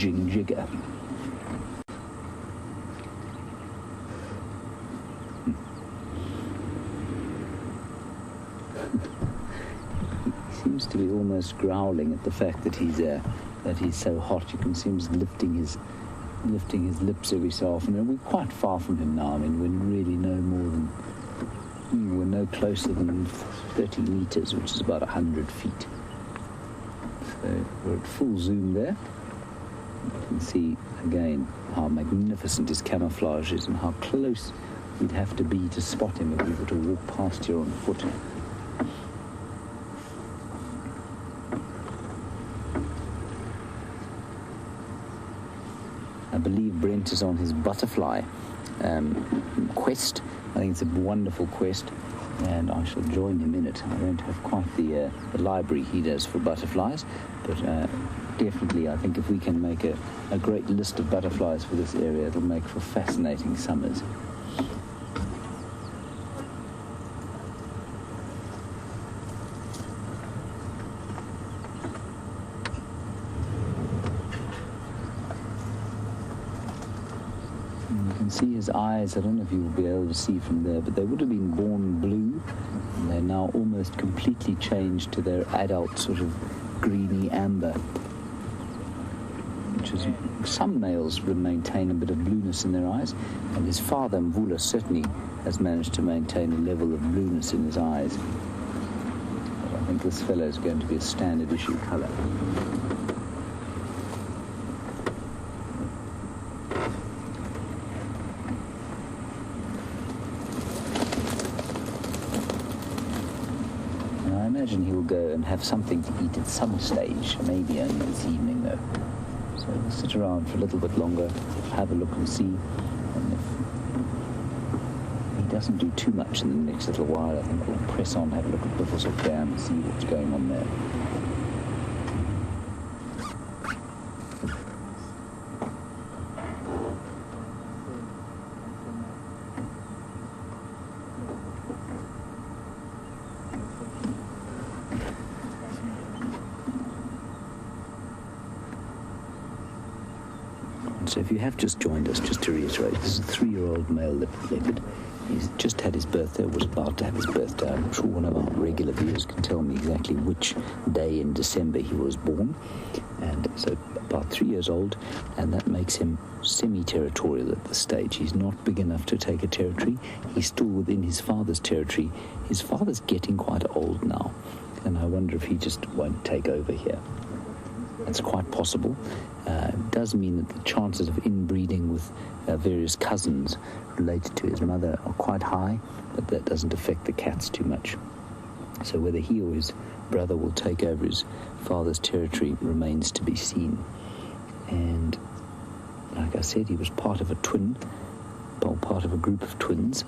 jigger. He seems to be almost growling at the fact that he's so hot. You can see him lifting his lips every so often, and we're quite far from him now. I mean, we're really we're no closer than 30 meters, which is about 100 feet. So we're at full zoom there. You can see again how magnificent his camouflage is and how close we'd have to be to spot him if we were to walk past here on foot. I believe Brent is on his butterfly quest. I think it's a wonderful quest, and I shall join him in it. I don't have quite the library he does for butterflies, but definitely I think if we can make a great list of butterflies for this area, it'll make for fascinating summers. See his eyes, I don't know if you'll be able to see from there, but they would have been born blue, and they're now almost completely changed to their adult sort of greeny amber, which is, some males would maintain a bit of blueness in their eyes, and his father, Mvula, certainly has managed to maintain a level of blueness in his eyes. But I think this fellow is going to be a standard issue colour. I imagine he will go and have something to eat at some stage, maybe only this evening though. So we'll sit around for a little bit longer, have a look and see. And if he doesn't do too much in the next little while, I think we'll press on, have a look at Buffelshoek Dam and see what's going on there. So if you have just joined us, just to reiterate, this is a 3-year-old male leopard. He's just had his birthday, was about to have his birthday. I'm sure one of our regular viewers can tell me exactly which day in December he was born. And so about 3 years old, and that makes him semi-territorial at this stage. He's not big enough to take a territory. He's still within his father's territory. His father's getting quite old now, and I wonder if he just won't take over here. It's quite possible. It does mean that the chances of inbreeding with various cousins related to his mother are quite high, but that doesn't affect the cats too much. So whether he or his brother will take over his father's territory remains to be seen. And like I said, he was part of a group of twins,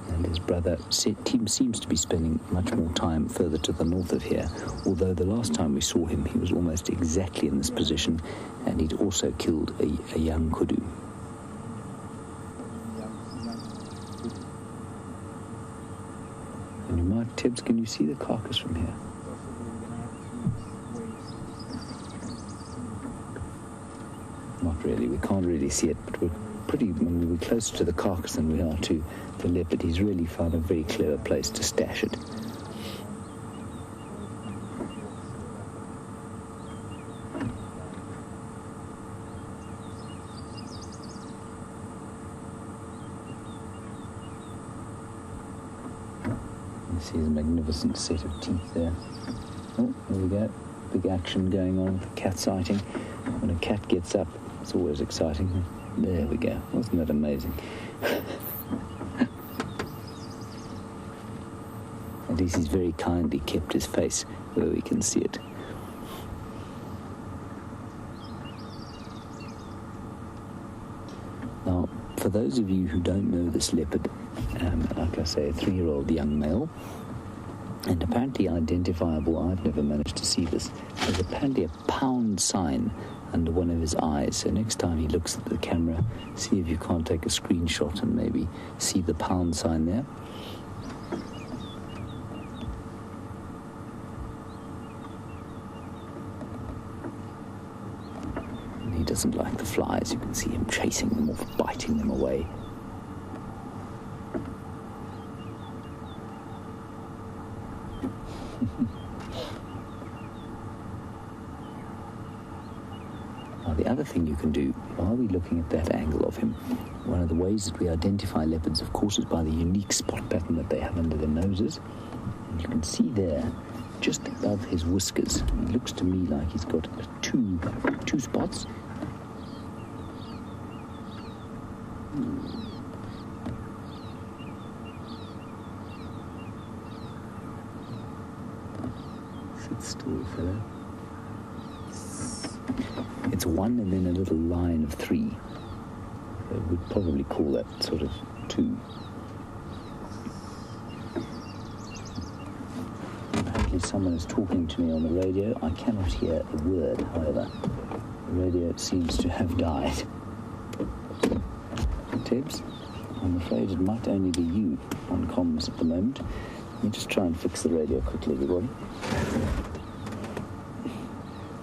and his brother seems to be spending much more time further to the north of here, although the last time we saw him he was almost exactly in this position, and he'd also killed a young kudu. And you might, Tibbs, can you see the carcass from here? Not really, we can't really see it, but we're closer to the carcass than we are to the leopard. He's really found a very clever place to stash it. You see his magnificent set of teeth there. Oh, there we go. Big action going on with the cat sighting. When a cat gets up, it's always exciting. There we go. Wasn't that amazing? At least he's very kindly kept his face where we can see it. Now, for those of you who don't know this leopard, like I say, a 3-year-old young male, and apparently identifiable, I've never managed to see this, there's apparently a pound sign under one of his eyes. So next time he looks at the camera, see if you can't take a screenshot and maybe see the pound sign there. And he doesn't like the flies. You can see him chasing them off, biting them away. Now, the other thing you can do, while we're looking at that angle of him, one of the ways that we identify leopards, of course, is by the unique spot pattern that they have under their noses. And you can see there, just above his whiskers, it looks to me like he's got two spots. Sit still, fellow. It's one and then a little line of three. We'd probably call that sort of two. Apparently someone is talking to me on the radio. I cannot hear a word, however. The radio seems to have died. Tibbs, I'm afraid it might only be you on comms at the moment. Let me just try and fix the radio quickly, everybody.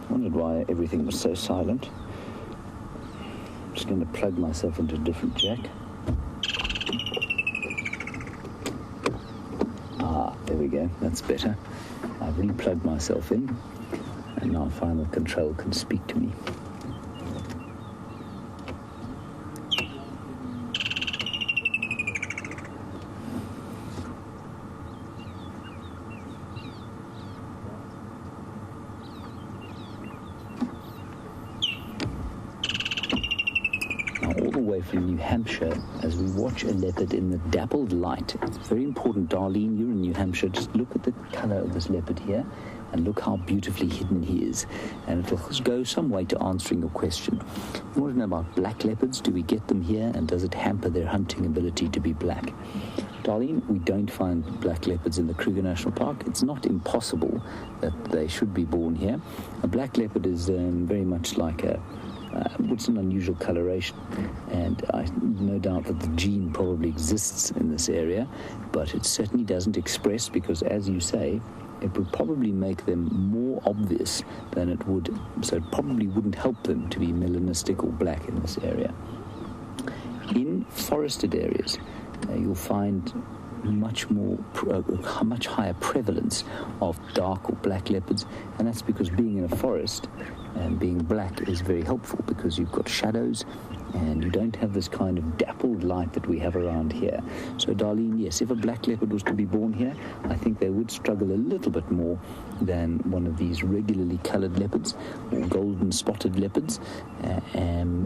I wondered why everything was so silent. I'm just going to plug myself into a different jack. There we go. That's better. I've re-plugged myself in, and now final control can speak to me. From New Hampshire, as we watch a leopard in the dappled light. It's very important, Darlene, you're in New Hampshire. Just look at the color of this leopard here and look how beautifully hidden he is. And it will go some way to answering your question. You want to know about black leopards? Do we get them here, and does it hamper their hunting ability to be black? Darlene, we don't find black leopards in the Kruger National Park. It's not impossible that they should be born here. A black leopard is very much like it's an unusual coloration, and no doubt that the gene probably exists in this area, but it certainly doesn't express, because, as you say, it would probably make them more obvious than it would, so it probably wouldn't help them to be melanistic or black in this area. In forested areas, you'll find much higher prevalence of dark or black leopards, and that's because being in a forest and being black is very helpful, because you've got shadows and you don't have this kind of dappled light that we have around here. So, Darlene, yes, if a black leopard was to be born here, I think they would struggle a little bit more than one of these regularly colored leopards or golden spotted leopards,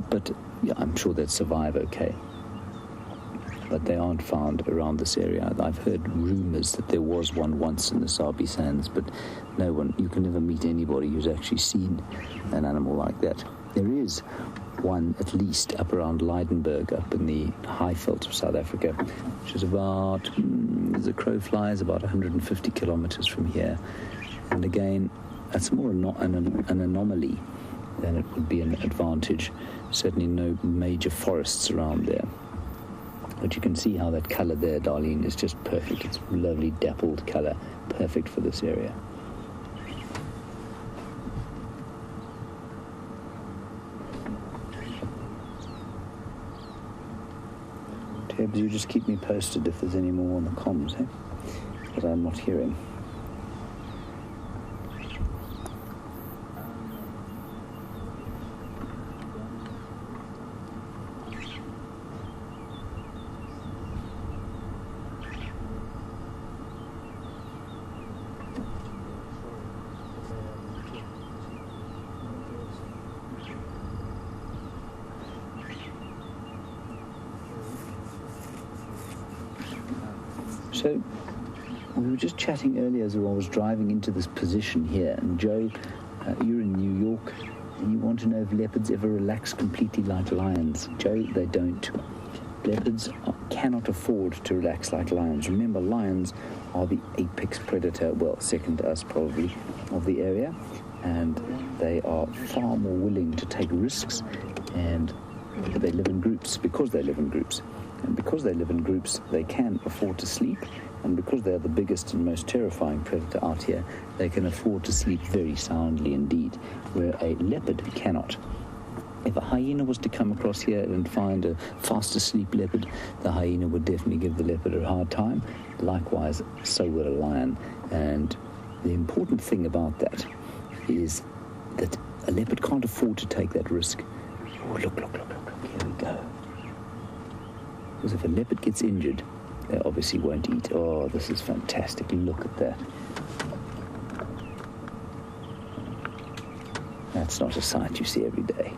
but yeah, I'm sure they'd survive okay. But they aren't found around this area. I've heard rumors that there was one once in the Sabi Sands, but no one, you can never meet anybody who's actually seen an animal like that. There is one, at least, up around Lydenburg, up in the high veld of South Africa, which is about, as the crow flies, about 150 kilometers from here. And again, that's more an anomaly than it would be an advantage. Certainly no major forests around there. But you can see how that colour there, Darlene, is just perfect. It's a lovely dappled colour, perfect for this area. Tabs, you just keep me posted if there's any more on the comms, eh? That I'm not hearing. So, we were just chatting earlier as I was driving into this position here, and Joe, you're in New York, and you want to know if leopards ever relax completely like lions. Joe, they don't. Leopards cannot afford to relax like lions. Remember, lions are the apex predator, well, second to us probably, of the area, and they are far more willing to take risks, and they live in groups because they live in groups. And because they live in groups, they can afford to sleep. And because they're the biggest and most terrifying predator out here, they can afford to sleep very soundly indeed, where a leopard cannot. If a hyena was to come across here and find a fast asleep leopard, the hyena would definitely give the leopard a hard time. Likewise, so would a lion. And the important thing about that is that a leopard can't afford to take that risk. Oh, look, here we go. Because if a leopard gets injured, they obviously won't eat. Oh, this is fantastic. Look at that. That's not a sight you see every day.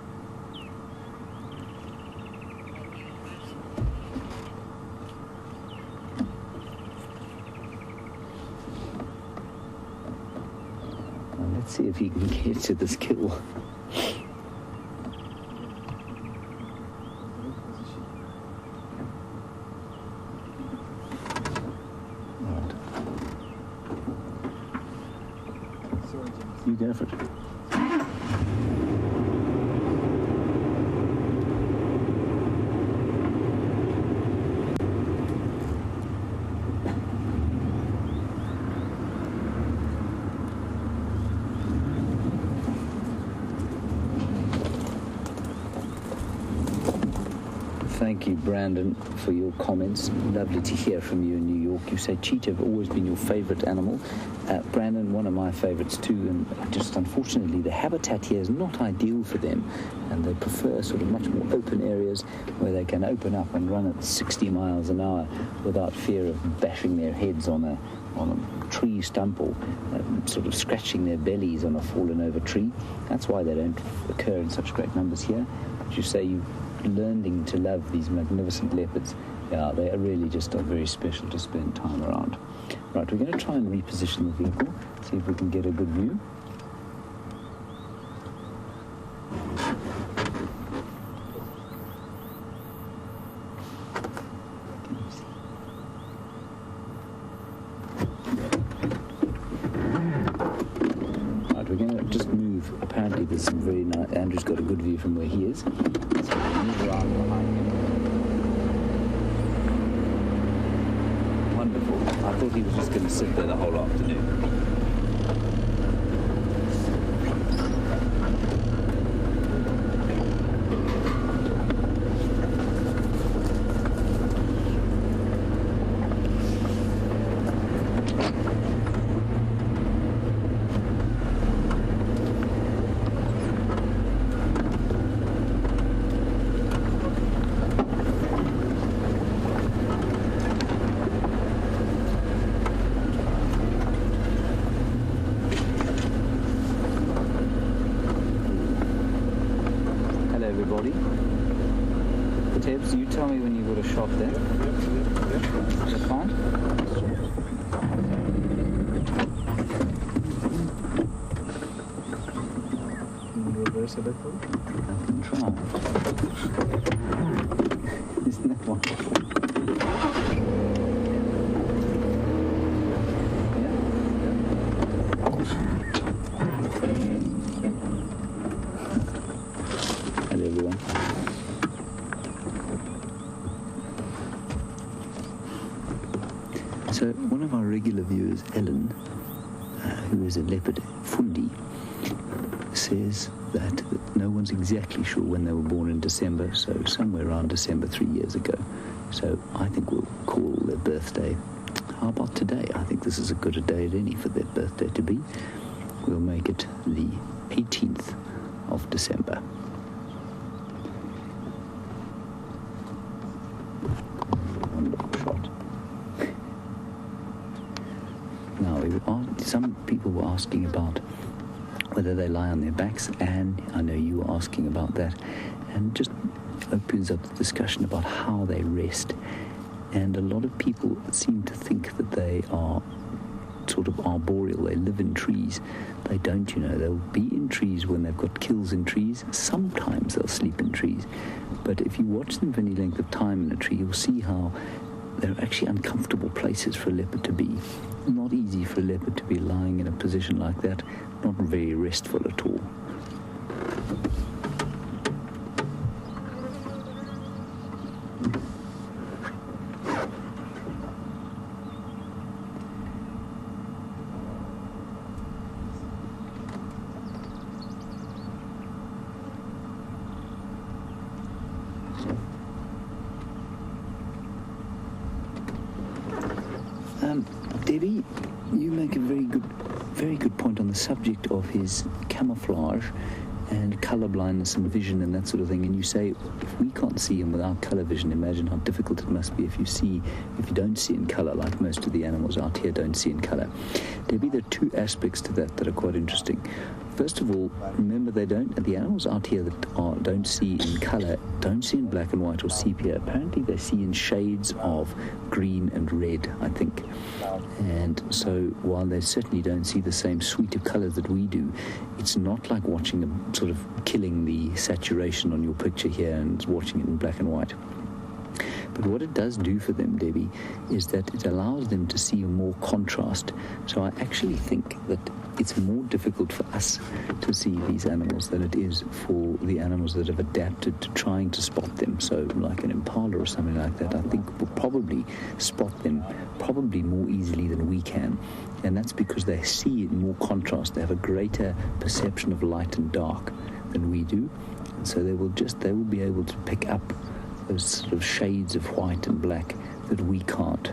Well, let's see if you can get to this kill. You go for it. Thank you, Brandon, for your comments. Lovely to hear from you in New York. You say cheetah have always been your favorite animal. Brandon, one of my favorites too, and just unfortunately the habitat here is not ideal for them, and they prefer sort of much more open areas where they can open up and run at 60 miles an hour without fear of bashing their heads on a tree stump or sort of scratching their bellies on a fallen over tree. That's why they don't occur in such great numbers here. But you say you learning to love these magnificent leopards. Yeah, they are really just very special to spend time around. Right, we're going to try and reposition the vehicle, see if we can get a good view. Right, we're going to just move. Apparently there's some very nice... Andrew's got a good view from where he is. So we'll move around behind him. Wonderful. I thought he was just going to sit there the whole afternoon. Everybody. Tibbs, you tell me when you've got a shot there. Is that fine? Reverse a bit, I can try. Isn't that wonderful? Everyone. So one of our regular viewers, Ellen, who is a leopard fundi, says that no one's exactly sure when they were born in December, so somewhere around December 3 years ago. So I think we'll call their birthday. How about today? I think this is as good a day as any for their birthday to be. We'll make it the 18th of December. Some people were asking about whether they lie on their backs, and I know you were asking about that, and just opens up the discussion about how they rest. And a lot of people seem to think that they are sort of arboreal, they live in trees. They don't, they'll be in trees when they've got kills in trees. Sometimes they'll sleep in trees, but if you watch them for any length of time in a tree, you'll see how they're actually uncomfortable places for a leopard to be. Not easy for a leopard to be lying in a position like that, not very restful at all. Debbie, you make a very good point on the subject of his camouflage and colour blindness and vision and that sort of thing. And you say, if we can't see him without colour vision, imagine how difficult it must be if you don't see in colour, like most of the animals out here don't see in colour. Debbie, there are two aspects to that are quite interesting. First of all, remember the animals out here that don't see in colour, don't see in black and white or sepia. Apparently they see in shades of green and red, I think. And so while they certainly don't see the same suite of colours that we do, it's not like watching them sort of killing the saturation on your picture here and watching it in black and white. But what it does do for them, Debbie, is that it allows them to see more contrast. So I actually think that it's more difficult for us to see these animals than it is for the animals that have adapted to trying to spot them. So like an impala or something like that, I think will probably spot them probably more easily than we can. And that's because they see in more contrast. They have a greater perception of light and dark than we do. And so they will be able to pick up those sort of shades of white and black that we can't,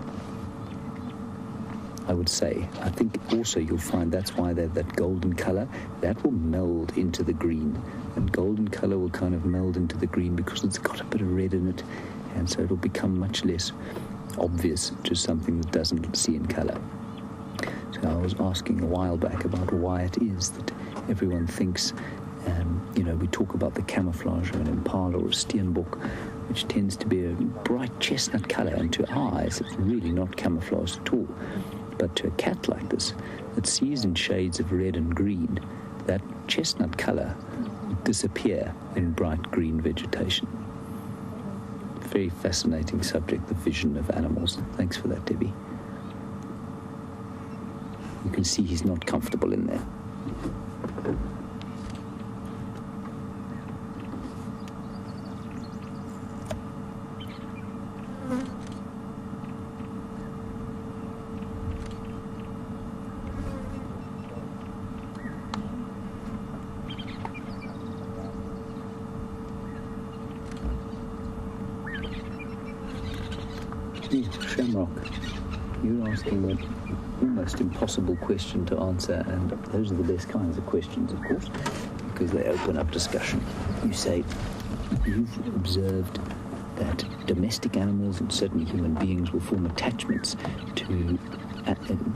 I would say. I think also you'll find that's why that golden colour, that will meld into the green. And golden colour will kind of meld into the green because it's got a bit of red in it, and so it'll become much less obvious to something that doesn't see in colour. So I was asking a while back about why it is that everyone thinks, we talk about the camouflage of an impala or a steenbok, which tends to be a bright chestnut colour, and to our eyes it's really not camouflaged at all. But to a cat like this, that sees in shades of red and green, that chestnut colour would disappear in bright green vegetation. Very fascinating subject, the vision of animals. Thanks for that, Debbie. You can see he's not comfortable in there. Shamrock, you're asking an almost impossible question to answer, and those are the best kinds of questions, of course, because they open up discussion. You say you've observed that domestic animals and certainly human beings will form attachments to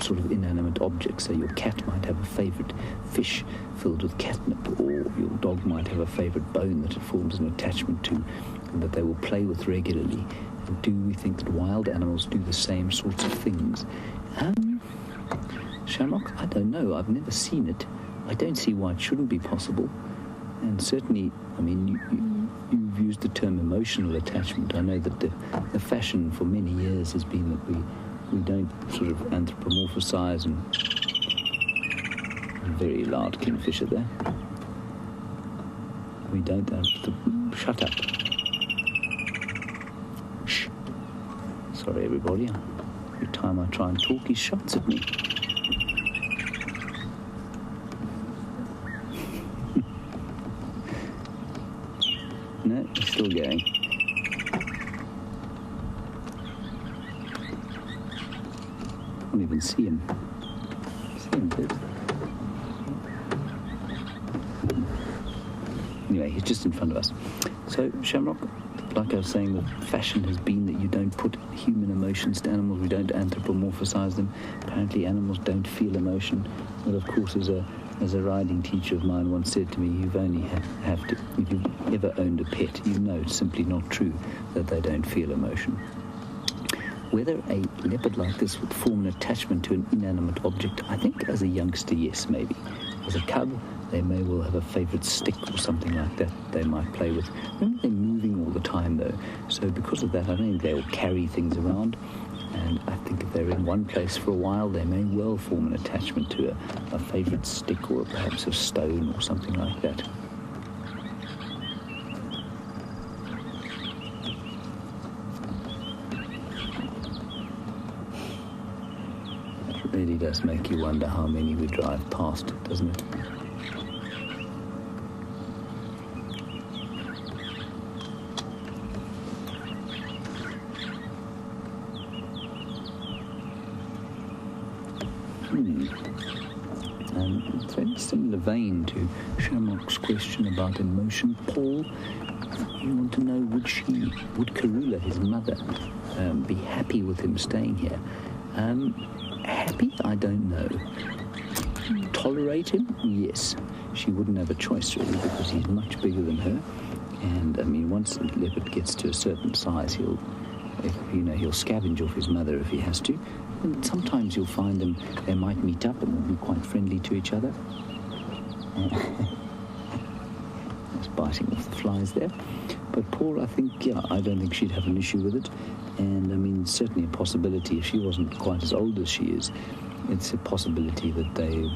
sort of inanimate objects. So your cat might have a favourite fish filled with catnip, or your dog might have a favourite bone that it forms an attachment to and that they will play with regularly. And do we think that wild animals do the same sorts of things? Shamrock, I don't know. I've never seen it. I don't see why it shouldn't be possible. And certainly, I mean, you've used the term emotional attachment. I know that the fashion for many years has been that we don't sort of anthropomorphize, and very loud kingfisher there. We don't shut up. Shh. Sorry, everybody. Every time I try and talk, he shouts at me. No, he's still going. Can't even see him. See him, dude. Anyway, he's just in front of us. So, Shamrock, like I was saying, the fashion has been that you don't put human emotions to animals. We don't anthropomorphize them. Apparently, animals don't feel emotion. But of course, as a riding teacher of mine once said to me, you've only have to, if you've ever owned a pet, you know it's simply not true that they don't feel emotion. Whether a leopard like this would form an attachment to an inanimate object, I think as a youngster, yes, maybe. As a cub, they may well have a favourite stick or something like that they might play with. Remember, they're moving all the time, though. So because of that, I don't think they'll carry things around. And I think if they're in one place for a while, they may well form an attachment to a favourite stick or perhaps a stone or something like that. It really does make you wonder how many we drive past, doesn't it? Very similar vein to Shamrock's question about emotion. Paul, you want to know, would Karula, his mother, be happy with him staying here? Happy? I don't know. Tolerate him? Yes. She wouldn't have a choice, really, because he's much bigger than her. And, I mean, once the leopard gets to a certain size, he'll scavenge off his mother if he has to. And sometimes you'll find them, they might meet up and they'll be quite friendly to each other. Just biting off the flies there. But Paul, I don't think she'd have an issue with it. And, I mean, certainly a possibility, if she wasn't quite as old as she is, it's a possibility that they,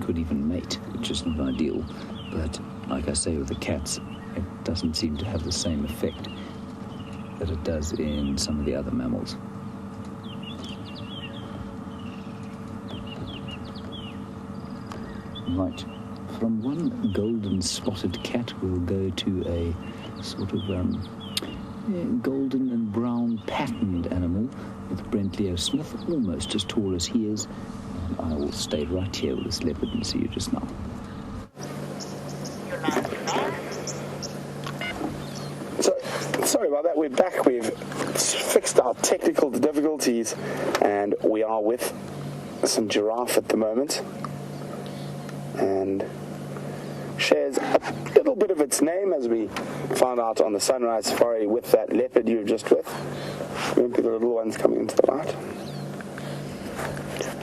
could even mate, which isn't ideal. But, like I say, with the cats, it doesn't seem to have the same effect that it does in some of the other mammals. Right. From one golden spotted cat, we'll go to a sort of golden and brown patterned animal with Brent Leo Smith, almost as tall as he is. And I will stay right here with this leopard and see you just now. Sorry about that, we're back. We've fixed our technical difficulties and we are with some giraffe at the moment, and shares a little bit of its name, as we found out on the sunrise safari with that leopard you were just with. Maybe the little one's coming into the light.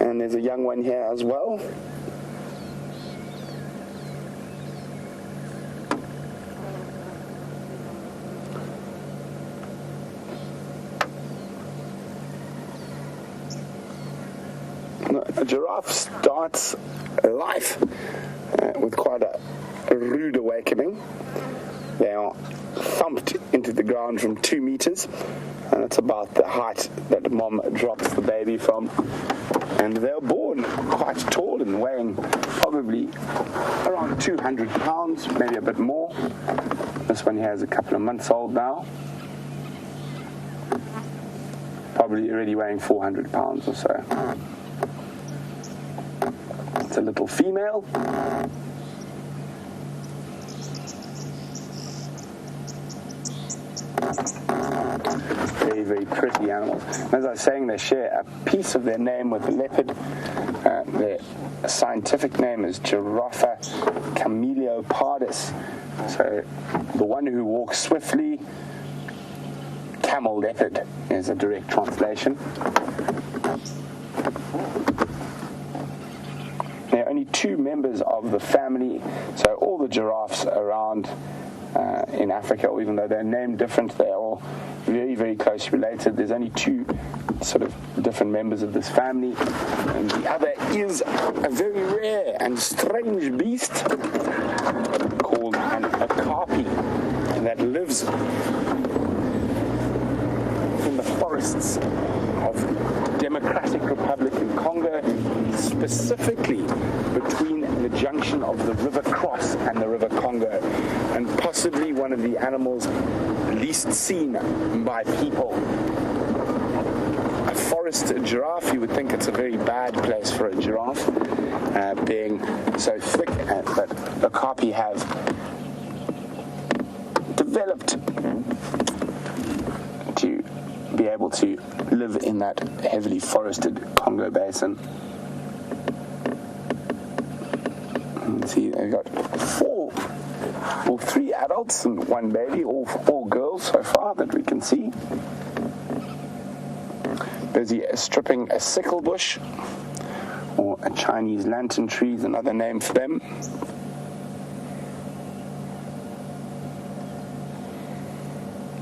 And there's a young one here as well. A giraffe starts life with quite a rude awakening. They are thumped into the ground from 2 meters, and it's about the height that mom drops the baby from. And they're born quite tall and weighing probably around 200 pounds, maybe a bit more. This one here is a couple of months old now. Probably already weighing 400 pounds or so. It's a little female. Very, very pretty animals. As I was saying, they share a piece of their name with the leopard. Their scientific name is Giraffe cameopardus. So the one who walks swiftly, camel leopard is a direct translation. There are only 2 members of the family, so all the giraffes around in Africa, even though they're named different, they're all very, very closely related. There's only 2 sort of different members of this family, and the other is a very rare and strange beast called an okapi that lives in the forests of Democratic Republic in Congo, specifically between the junction of the River Cross and the River Congo, and possibly one of the animals least seen by people. A forest giraffe, you would think it's a very bad place for a giraffe, being so thick, but okapi have developed to be able to live in that heavily forested Congo basin. See, they've got 3 adults and 1 baby, all girls so far that we can see. Busy stripping a sickle bush, or a Chinese lantern tree is another name for them.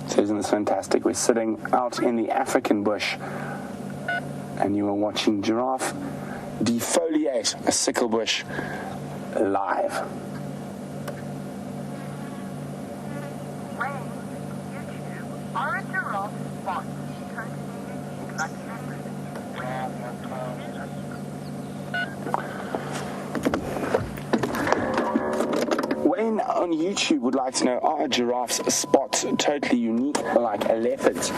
So isn't this fantastic? We're sitting out in the African bush and you are watching giraffe defoliate a sickle bush live. Are a giraffe spot? Wayne on YouTube would like to know, are giraffes' spots totally unique like a leopard's?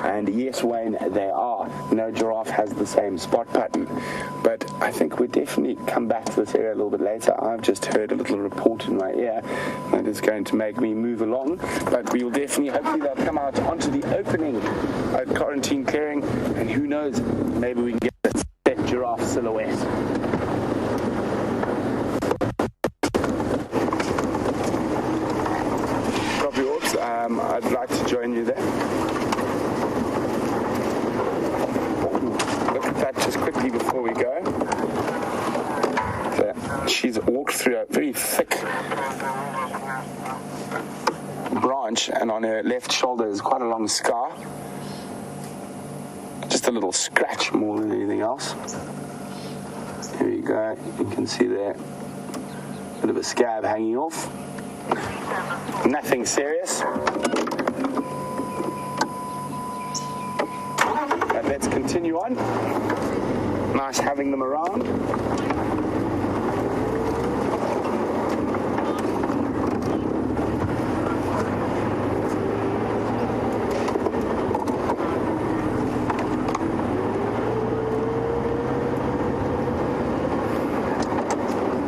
And yes, Wayne, they are. No giraffe has the same spot pattern. But I think we'll definitely come back to this area a little bit later. I've just heard a little report in my ear that is going to make me move along. But we will definitely, hopefully they'll come out onto the opening at Quarantine Clearing. And who knows, maybe we can get a set giraffe silhouette. I'd like to join you there. Look at that just quickly before we go. So she's walked through a very thick branch, and on her left shoulder is quite a long scar. Just a little scratch more than anything else. Here you go. You can see there a bit of a scab hanging off. Nothing serious. But let's continue on. Nice having them around.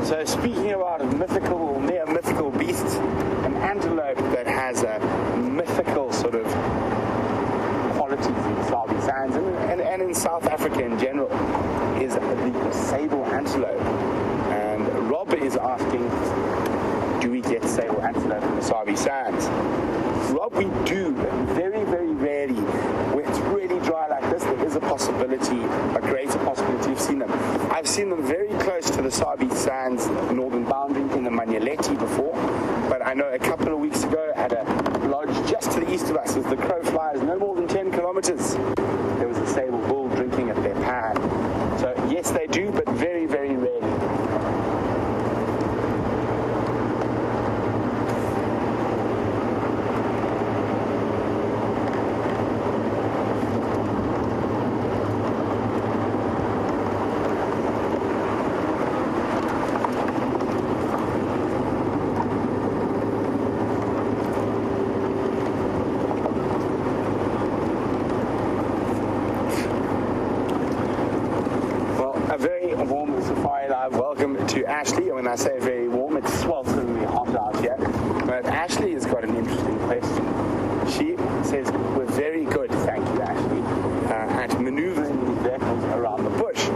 So speaking about mythical or near mythical beasts, an antelope that has a mythical sort of qualities in Sabi Sands and in South Africa in general is the sable antelope. And Rob is asking, do we get sable antelope in the Sabi Sands? Rob, we do, very, very rarely. When it's really dry like this, there is a possibility, a greater possibility of seeing them. I've seen them very close to the Sabi Sands northern boundary in the Manyaleti before, but I know a couple of weeks ago at a lodge just to the east of us, as the crow flies no more than 10 kilometers, there was a sable bull drinking at their pan. So yes, they do, but very, very rarely. Ashley, and when I say very warm, it's swelteringly hot out here. But Ashley has got an interesting question. She says, we're very good, thank you, Ashley, at maneuvering these vehicles around the bush.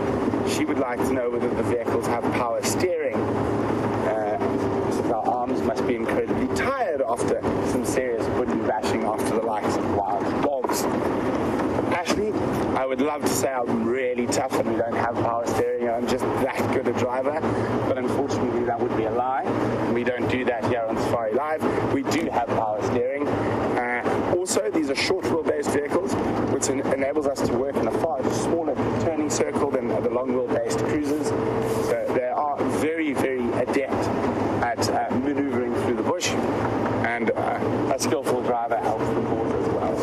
She would like to know whether the vehicles have power steering. Since our arms must be incredibly tired after some serious booty bashing after the likes of wild dogs. Ashley, I would love to say I'm really tough and we don't have power steering and I'm just that good a driver, but unfortunately that would be a lie. We don't do that here on Safari Live. We do have power steering. Also, these are short wheel-based vehicles, which enables us to work in a far smaller turning circle than the long wheel-based cruisers. So they are very, very adept at maneuvering through the bush, and a skillful driver helps the cause as well.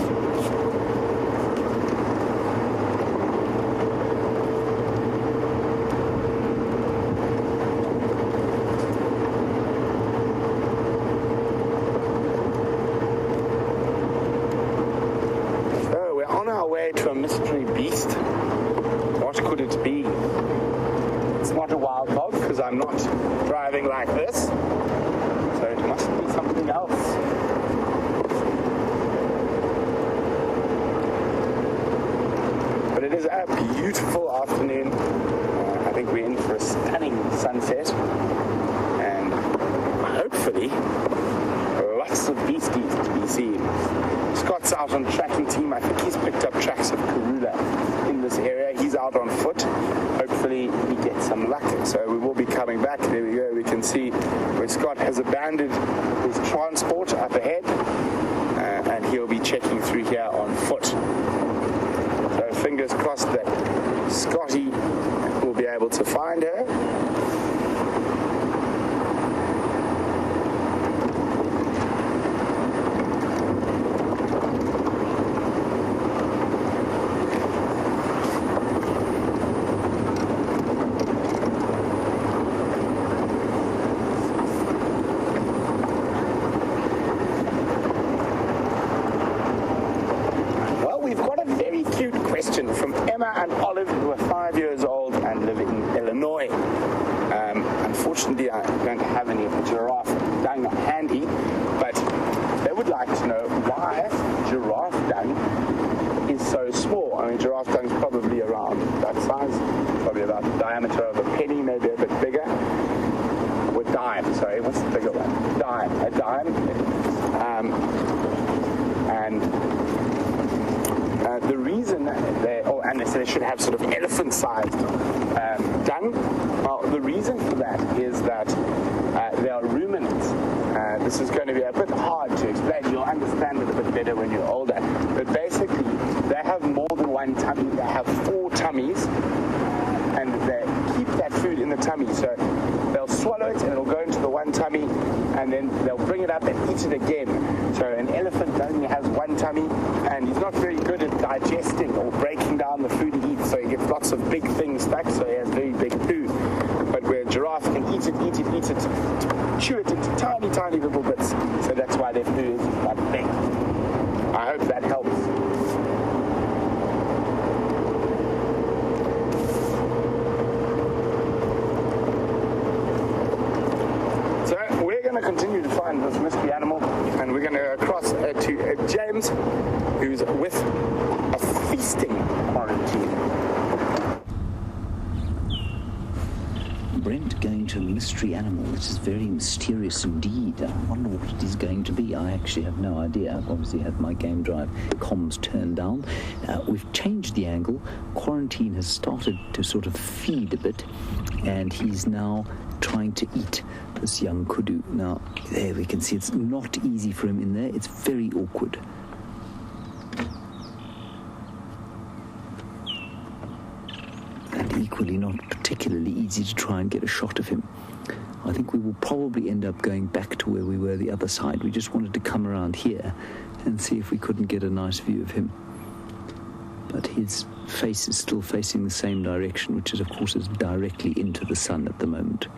To a mystery beast. What could it be? It's not a wild dog because I'm not driving like this, so it must be something else. But it is a beautiful afternoon. I think we're in for a stunning sunset, and hopefully lots of beasties to be seen. Scott's out on tracking team. I think he's picked up tracks of Karula in this area. He's out on foot. Hopefully he gets some luck. So we will be coming back. There we go. We can see where Scott has abandoned his transport up ahead. And he'll be checking through here on foot. So fingers crossed that Scotty will be able to find her. Emma and Olive, who are 5 years old and live in Illinois. Unfortunately, I don't have any of the giraffe dung handy, but they would like to know why giraffe dung is so small. I mean, giraffe dung is probably around that size, probably about the diameter of a penny, maybe a bit bigger. Or dime, sorry, what's the bigger one? A dime. The reason and they say they should have sort of elephant-sized dung. Well, the reason for that is that they are ruminants. This is going to be a bit hard to explain. You'll understand it a bit better when you're older. But basically, they have more than one tummy. They have 4 tummies, and they keep that food in the tummy. So they'll swallow it, and it'll go into the one tummy, and then they'll bring it up and eat it again. So an elephant only has one tummy, and he's not very good at digesting or breaking down the food he eats, so he gets lots of big things stuck, so he has very big food. But where a giraffe can eat it, chew it into tiny, tiny little bits, so that's why their food is that big. I hope that helps. So we're going to continue to find this mystery animal, and we're going to go across to James, who's with a feasting quarantine. Brent going to a mystery animal, which is very mysterious indeed. I wonder what it is going to be. I actually have no idea. I've obviously had my game drive comms turned down. We've changed the angle. Quarantine has started to sort of feed a bit, and he's now trying to eat this young kudu. Now, there we can see it's not easy for him in there. It's very awkward. And equally not particularly easy to try and get a shot of him. I think we will probably end up going back to where we were the other side. We just wanted to come around here and see if we couldn't get a nice view of him. But his face is still facing the same direction, which is, of course, is directly into the sun at the moment.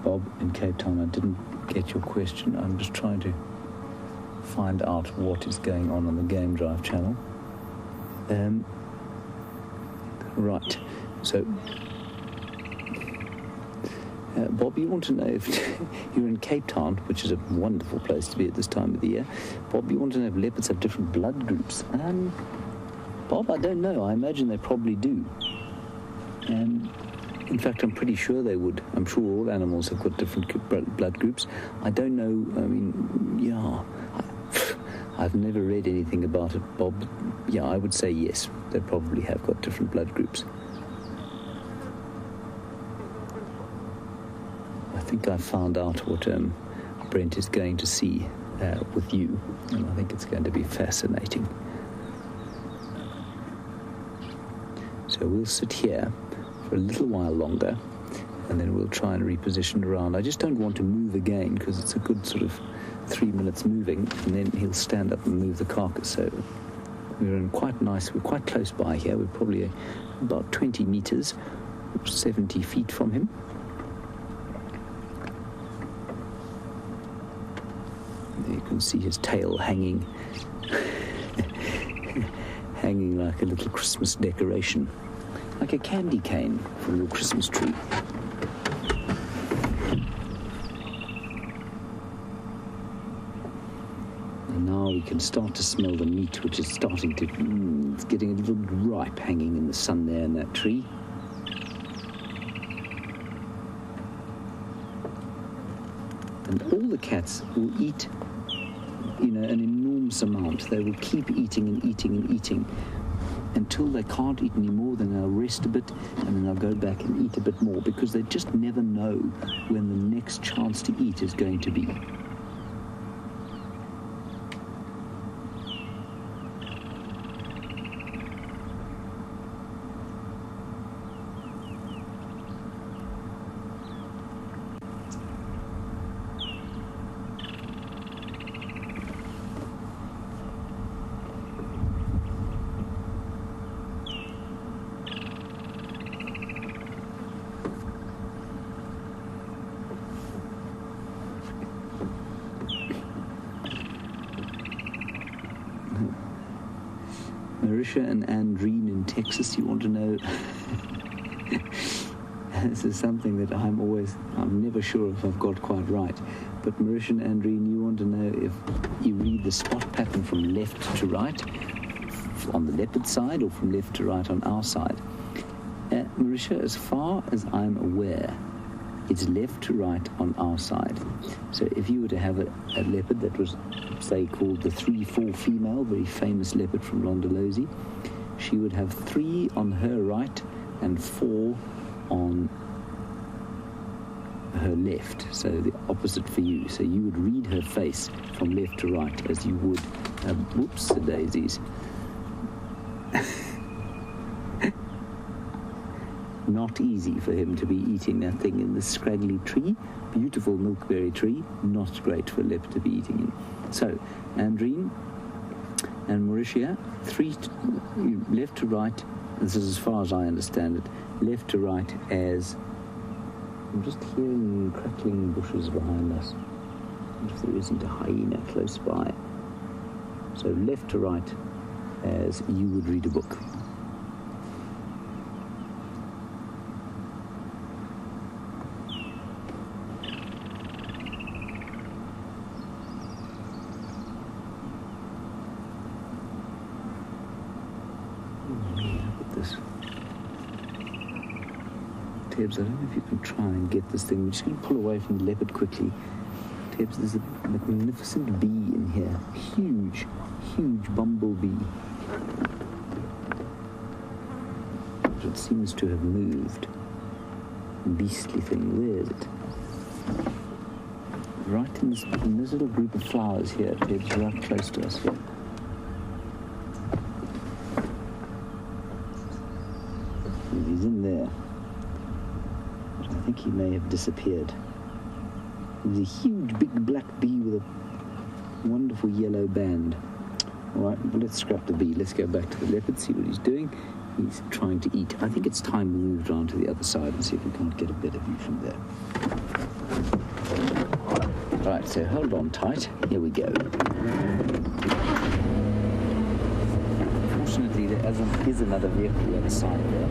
Bob, in Cape Town, I didn't get your question. I'm just trying to find out what is going on the Game Drive channel. Right, so Bob, you want to know if you're in Cape Town, which is a wonderful place to be at this time of the year. Bob, you want to know if leopards have different blood groups? Bob, I don't know. I imagine they probably do. In fact, I'm pretty sure they would. I'm sure all animals have got different blood groups. I don't know. I mean, yeah. I've never read anything about it, Bob. Yeah, I would say yes. They probably have got different blood groups. I think I found out what Brent is going to see with you, and I think it's going to be fascinating. So we'll sit here for a little while longer, and then we'll try and reposition around. I just don't want to move again, because it's a good sort of 3 minutes moving, and then he'll stand up and move the carcass. So we're quite close by here. We're probably about 20 meters, 70 feet from him. There you can see his tail hanging hanging like a little Christmas decoration, like a candy cane from your Christmas tree. And now we can start to smell the meat, which is starting to, it's getting a little ripe hanging in the sun there in that tree. And all the cats will eat, an enormous amount. They will keep eating and eating and eating until they can't eat anymore. Then they'll rest a bit, and then they'll go back and eat a bit more, because they just never know when the next chance to eat is going to be. Marisha and Andreen in Texas, you want to know? This is something that I'm never sure if I've got quite right. But Marisha and Andreen, you want to know if you read the spot pattern from left to right on the leopard side or from left to right on our side. Marisha, as far as I'm aware, it's left to right on our side. So if you were to have a leopard that was, say, called the 3-4 female, very famous leopard from Londolozi, she would have 3 on her right and 4 on her left, so the opposite for you. So you would read her face from left to right as you would, whoops, the daisies. Not easy for him to be eating that thing in this scraggly tree. Beautiful milkberry tree, not great for a leopard to be eating in. So, Andreen and Mauritia, 3 left to right, this is as far as I understand it, left to right as, I'm just hearing crackling bushes behind us. If there isn't a hyena close by. So left to right as you would read a book. Tibbs, I don't know if you can try and get this thing. We're just going to pull away from the leopard quickly. Tibbs, there's a magnificent bee in here. Huge, huge bumblebee. It seems to have moved. Beastly thing. Where is it? Right in this little group of flowers here, Tibbs, right close to us here. He's in there. I think he may have disappeared. There's a huge, big black bee with a wonderful yellow band. All right, well, let's scrap the bee. Let's go back to the leopard, see what he's doing. He's trying to eat. I think it's time we moved on to the other side and see if we can't get a better view from there. Right, so hold on tight. Here we go. Fortunately, there is another vehicle on the other side there.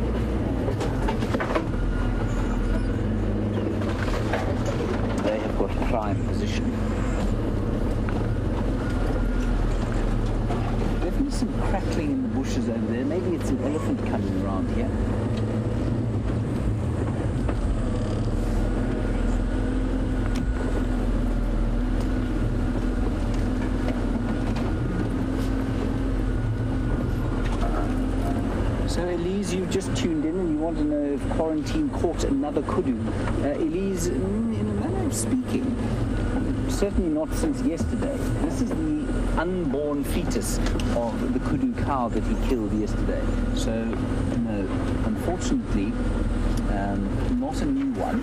They have got prime position. Definitely some crackling in the bushes over there. Maybe it's an elephant coming around here. So Elise, you've just tuned in and you want to know if quarantine caught another kudu. Elise, in a manner of speaking, certainly not since yesterday. This is the unborn fetus of the kudu cow that he killed yesterday. So, no, unfortunately, not a new one,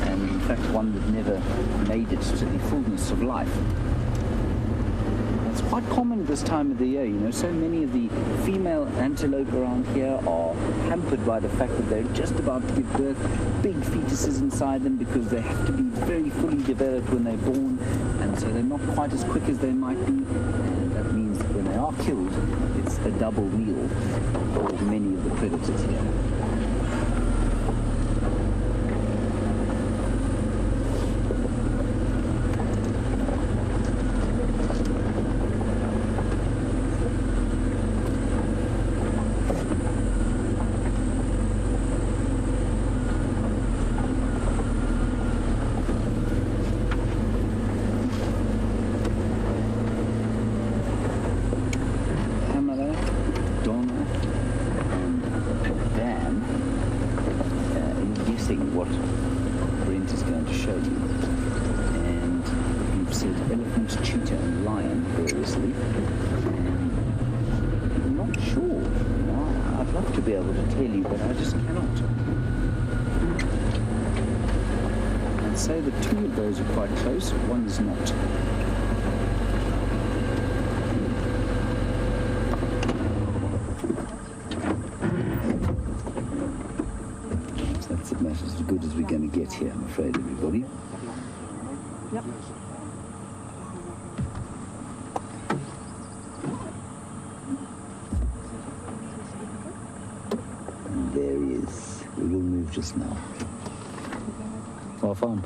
and in fact one that never made it to the fullness of life. It's quite common this time of the year, you know, so many of the female antelope around here are hampered by the fact that they're just about to give birth, big fetuses inside them because they have to be very fully developed when they're born, and so they're not quite as quick as they might be, and that means that when they are killed, it's a double meal for many of the predators here. Say that 2 of those are quite close, one is not. So that's about as good as we're going to get here, I'm afraid, everybody. Yep. We will move just now. Waar van?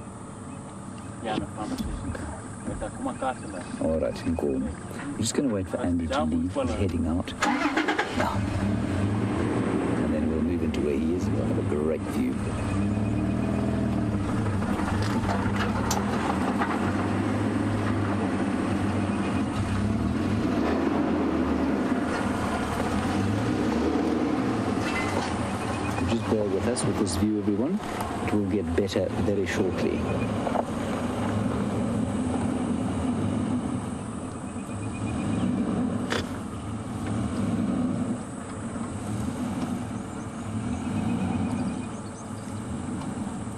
Ja, nog van de kom maar kaarten. All right, in Gorm. We're just going to wait for Andy to leave. He's heading out. Now. And then we'll move into where he is. We'll have a great view. Just bear with us with this view, everyone. It will get better very shortly.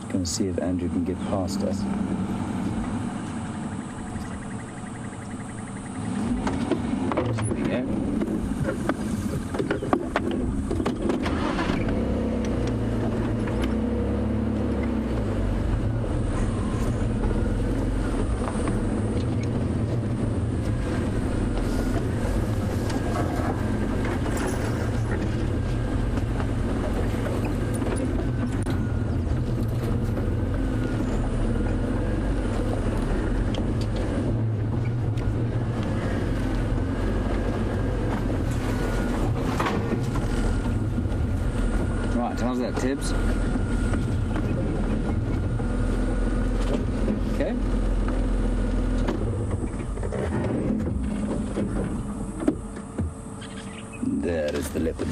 Going to see if Andrew can get past us. Here we go. How's that, Tibbs? Okay. There is the leopard.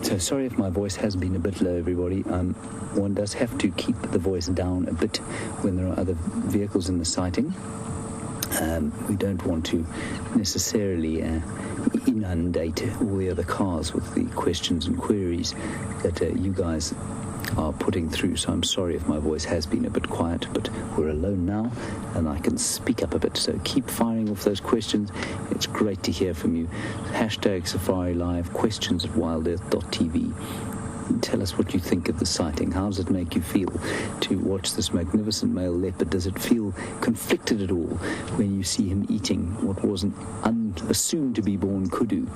So sorry if my voice has been a bit low, everybody. One does have to keep the voice down a bit when there are other vehicles in the sighting. We don't want to necessarily inundate all the other cars with the questions and queries that you guys are putting through. So I'm sorry if my voice has been a bit quiet, but we're alone now and I can speak up a bit. So keep firing off those questions. It's great to hear from you. Hashtag Safari Live, questions at wildearth.tv. Tell us what you think of the sighting. How does it make you feel to watch this magnificent male leopard? Does it feel conflicted at all when you see him eating what was an assumed to be born kudu?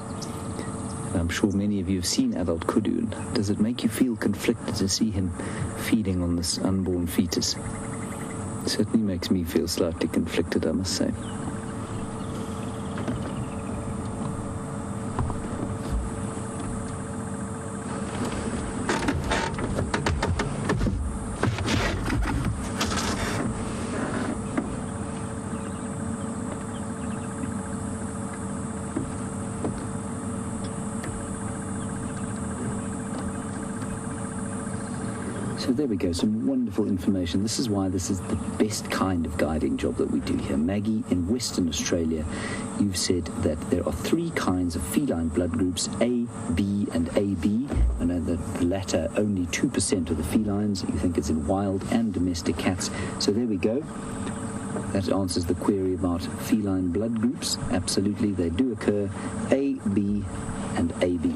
I'm sure many of you have seen adult kudu. And does it make you feel conflicted to see him feeding on this unborn fetus? It certainly makes me feel slightly conflicted, I must say. So there we go, some wonderful information. This is why this is the best kind of guiding job that we do here. Maggie, in Western Australia, you've said that there are 3 kinds of feline blood groups, A, B, and AB. I know that the latter, only 2% of the felines. You think it's in wild and domestic cats. So there we go. That answers the query about feline blood groups. Absolutely, they do occur. A, B, and AB.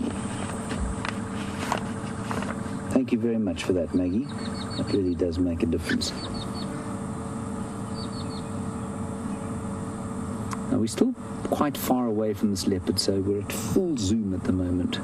Thank you very much for that, Maggie. That really does make a difference. Now, we're still quite far away from this leopard, so we're at full zoom at the moment.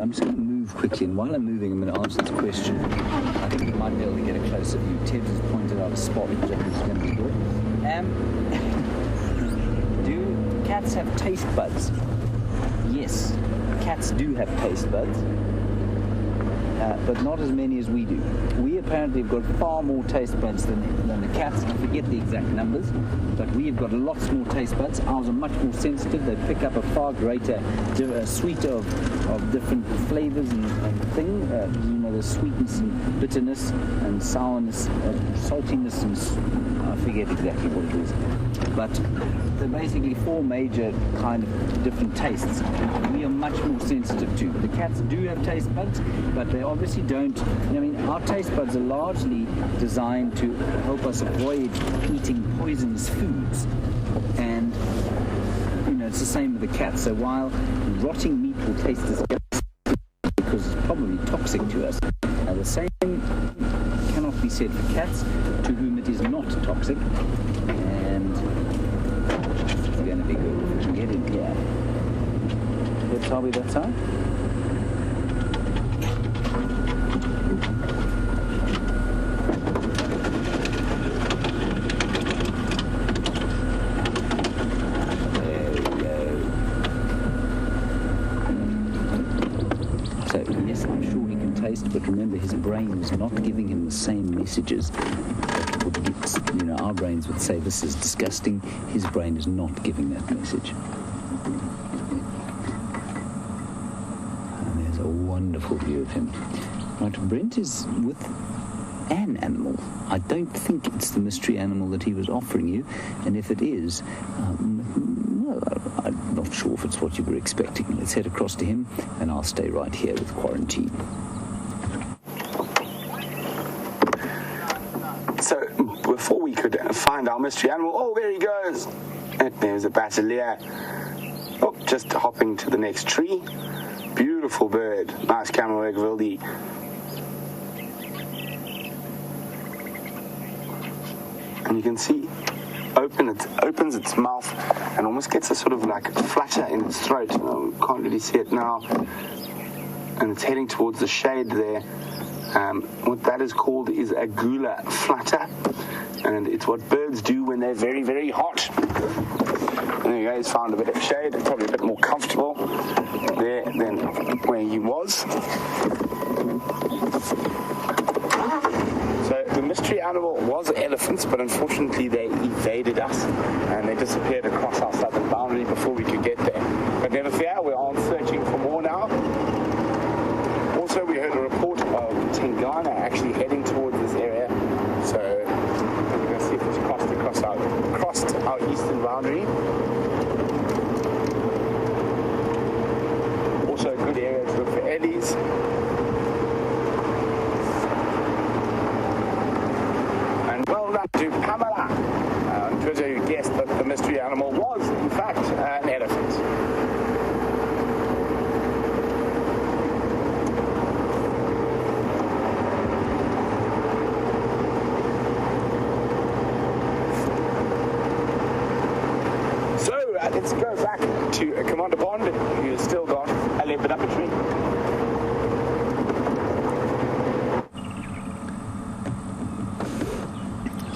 I'm just going to move quickly, and while I'm moving, I'm going to answer this question. I think we might be able to get a closer view. Tibbs has pointed out a spot, which I think is going to be good. Do cats have taste buds? Yes, cats do have taste buds, but not as many as we do. We apparently have got far more taste buds than the cats. I forget the exact numbers, but we have got lots more taste buds. Ours are much more sensitive. They pick up a far greater suite of different flavors and things. The sweetness and bitterness and sourness, saltiness, and I forget exactly what it is. But there are basically 4 major kind of different tastes we are much more sensitive to. The cats do have taste buds, but they obviously don't. I mean, our taste buds are largely designed to help us avoid eating poisonous foods. And it's it's the same with the cat. So while rotting meat will taste disgusting because it's probably toxic to us, the same cannot be said for cats, to whom it is not toxic. And it's going to be good if we can get in here. Let's are we that side? But remember, his brain is not giving him the same messages that would get, our brains would say this is disgusting. His brain is not giving that message. And there's a wonderful view of him. Right, Brent is with an animal. I don't think it's the mystery animal that he was offering you, and if it is, well, I'm not sure if it's what you were expecting. Let's head across to him, and I'll stay right here with Quarantine. So, before we could find our mystery animal, oh, there he goes. And there's a basileia. Oh, just hopping to the next tree. Beautiful bird. Nice camouflage wildy. And you can see opens its mouth and almost gets a sort of like flutter in its throat. Can't really see it now. And it's heading towards the shade there. What that is called is a gula flutter, and it's what birds do when they're very, very hot. And there you go, he's found a bit of shade, probably a bit more comfortable there than where he was. So the mystery animal was elephants, but unfortunately they evaded us and they disappeared across our southern boundary before we could get there. But never fear, we're on searching for more now. Also, we heard a report of Tingana actually heading towards this area, so we're going to see if it's crossed our eastern boundary. Also, a good area to look for ellies. And well done to Pamela on Twitter, who guessed that the mystery animal was, in fact, an elephant. Let's go back to Commander Bond, who's still got a leopard up a tree.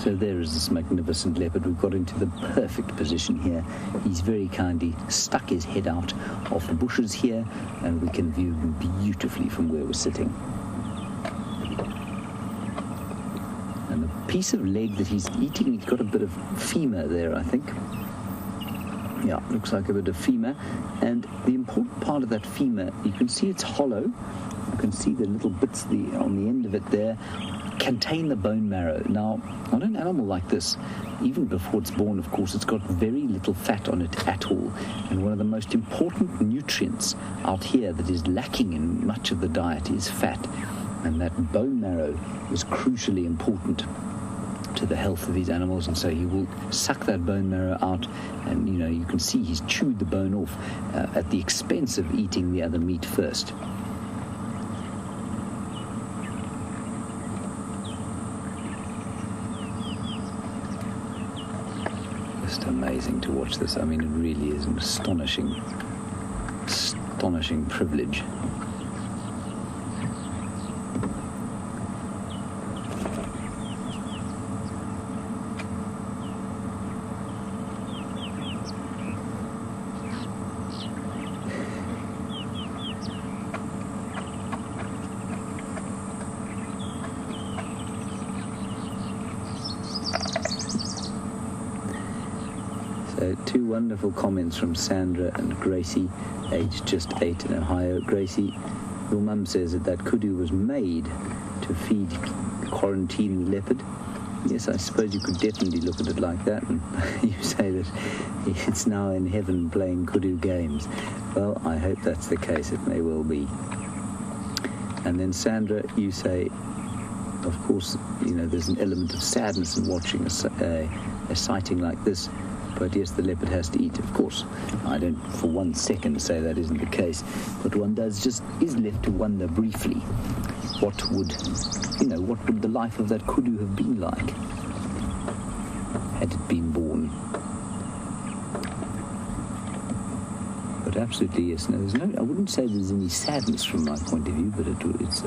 So there is this magnificent leopard. We've got into the perfect position here. He's very kindly stuck his head out of the bushes here, and we can view him beautifully from where we're sitting. And the piece of leg that he's eating, he's got a bit of femur there, I think. Yeah, looks like a bit of femur. And the important part of that femur, you can see it's hollow. You can see the little bits on the end of it there contain the bone marrow. Now, on an animal like this, even before it's born, of course, it's got very little fat on it at all. And one of the most important nutrients out here that is lacking in much of the diet is fat. And that bone marrow is crucially important to the health of these animals, and so he will suck that bone marrow out, and you can see he's chewed the bone off at the expense of eating the other meat first. Just amazing to watch this. I mean, it really is an astonishing privilege. Two wonderful comments from Sandra and Gracie, aged just 8 in Ohio. Gracie, your mum says that kudu was made to feed quarantine leopard. Yes, I suppose you could definitely look at it like that, and you say that it's now in heaven playing kudu games. Well, I hope that's the case. It may well be. And then Sandra, you say, of course, there's an element of sadness in watching a sighting like this. But yes, the leopard has to eat, of course. I don't for 1 second say that isn't the case, but one is left to wonder briefly, what would the life of that kudu have been like had it been born? But absolutely yes. No, I wouldn't say there's any sadness from my point of view, but it's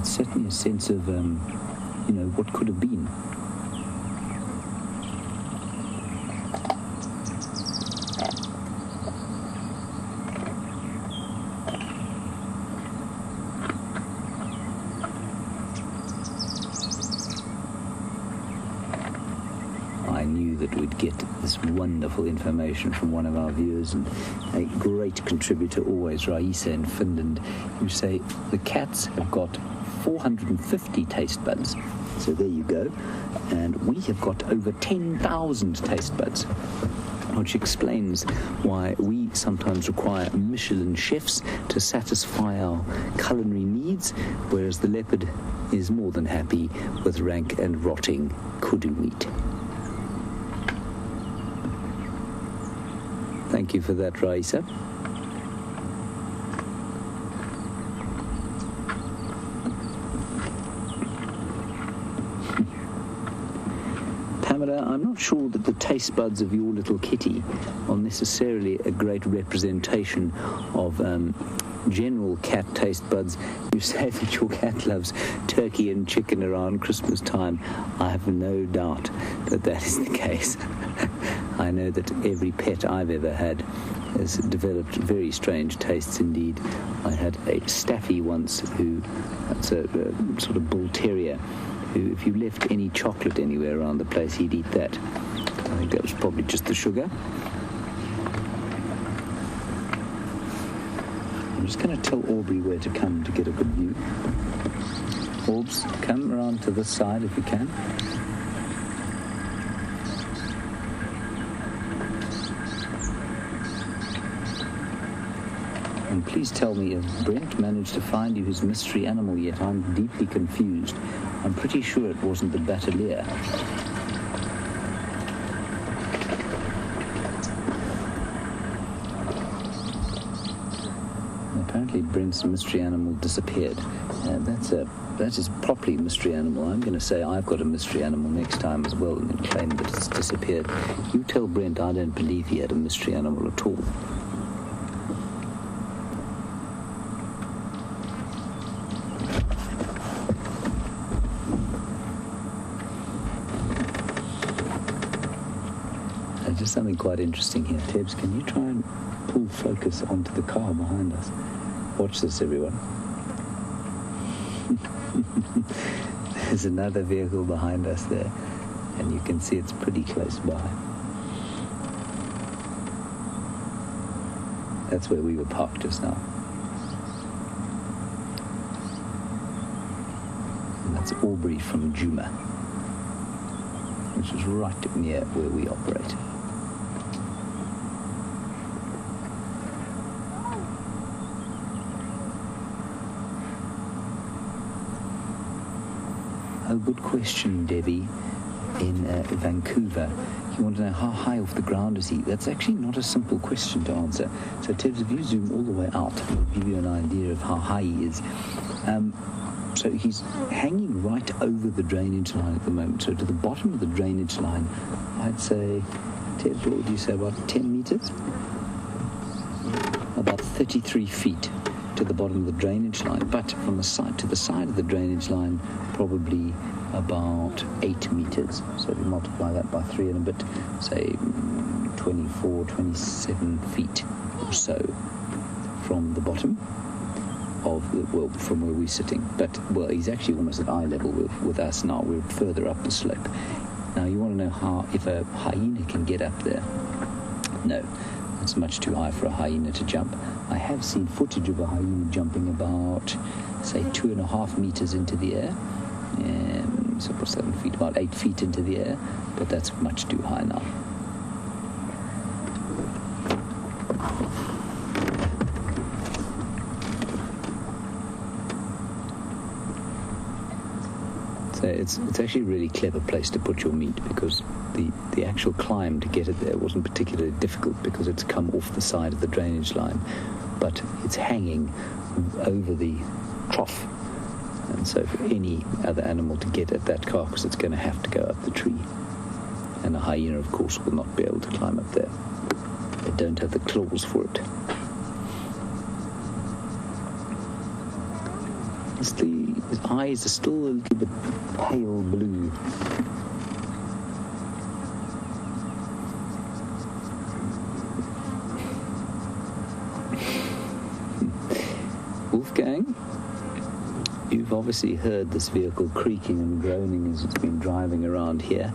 certainly a sense of what could have been. That we'd get this wonderful information from one of our viewers, and a great contributor always, Raisa in Finland, who say the cats have got 450 taste buds. So there you go. And we have got over 10,000 taste buds, which explains why we sometimes require Michelin chefs to satisfy our culinary needs, whereas the leopard is more than happy with rank and rotting kudu meat. Thank you for that, Raisa. Pamela, I'm not sure that the taste buds of your little kitty are necessarily a great representation of general cat taste buds. You say that your cat loves turkey and chicken around Christmas time. I have no doubt that that is the case. I know that every pet I've ever had has developed very strange tastes indeed. I had a staffy once that's a sort of bull terrier, who if you left any chocolate anywhere around the place, he'd eat that. I think that was probably just the sugar. I'm just going to tell Aubrey where to come to get a good view. Orbs, come around to this side if you can. And please tell me if Brent managed to find you his mystery animal yet. I'm deeply confused. I'm pretty sure it wasn't the Batalier. Apparently Brent's mystery animal disappeared. That is properly a mystery animal. I'm going to say I've got a mystery animal next time as well and then claim that it's disappeared. You tell Brent I don't believe he had a mystery animal at all. Just something quite interesting here. Tebs, can you try and pull focus onto the car behind us? Watch this, everyone. There's another vehicle behind us there, and you can see it's pretty close by. That's where we were parked just now. And that's Aubrey from Juma, which is right near where we operate. Oh, good question, Debbie, in Vancouver. You want to know how high off the ground is he? That's actually not a simple question to answer. So, Tibbs, if you zoom all the way out, it'll give you an idea of how high he is. So he's hanging right over the drainage line at the moment. So to the bottom of the drainage line, I'd say, Tibbs, what would you say, about 10 meters? About 33 feet to the bottom of the drainage line, but from the side to the side of the drainage line, probably about 8 meters. So if you multiply that by 3 and a bit, say 24, 27 feet or so from the bottom of from where we're sitting. But he's actually almost at eye level with us now. We're further up the slope. Now you want to know if a hyena can get up there? No. It's much too high for a hyena to jump. I have seen footage of a hyena jumping about, say, 2.5 meters into the air. So for 7 feet, about 8 feet into the air. But that's much too high now. So it's actually a really clever place to put your meat, because the actual climb to get it there wasn't particularly difficult because it's come off the side of the drainage line, but it's hanging over the trough. And so for any other animal to get at that carcass, it's going to have to go up the tree. And a hyena, of course, will not be able to climb up there. They don't have the claws for it. His eyes are still a little bit pale blue. Wolfgang, you've obviously heard this vehicle creaking and groaning as it's been driving around here.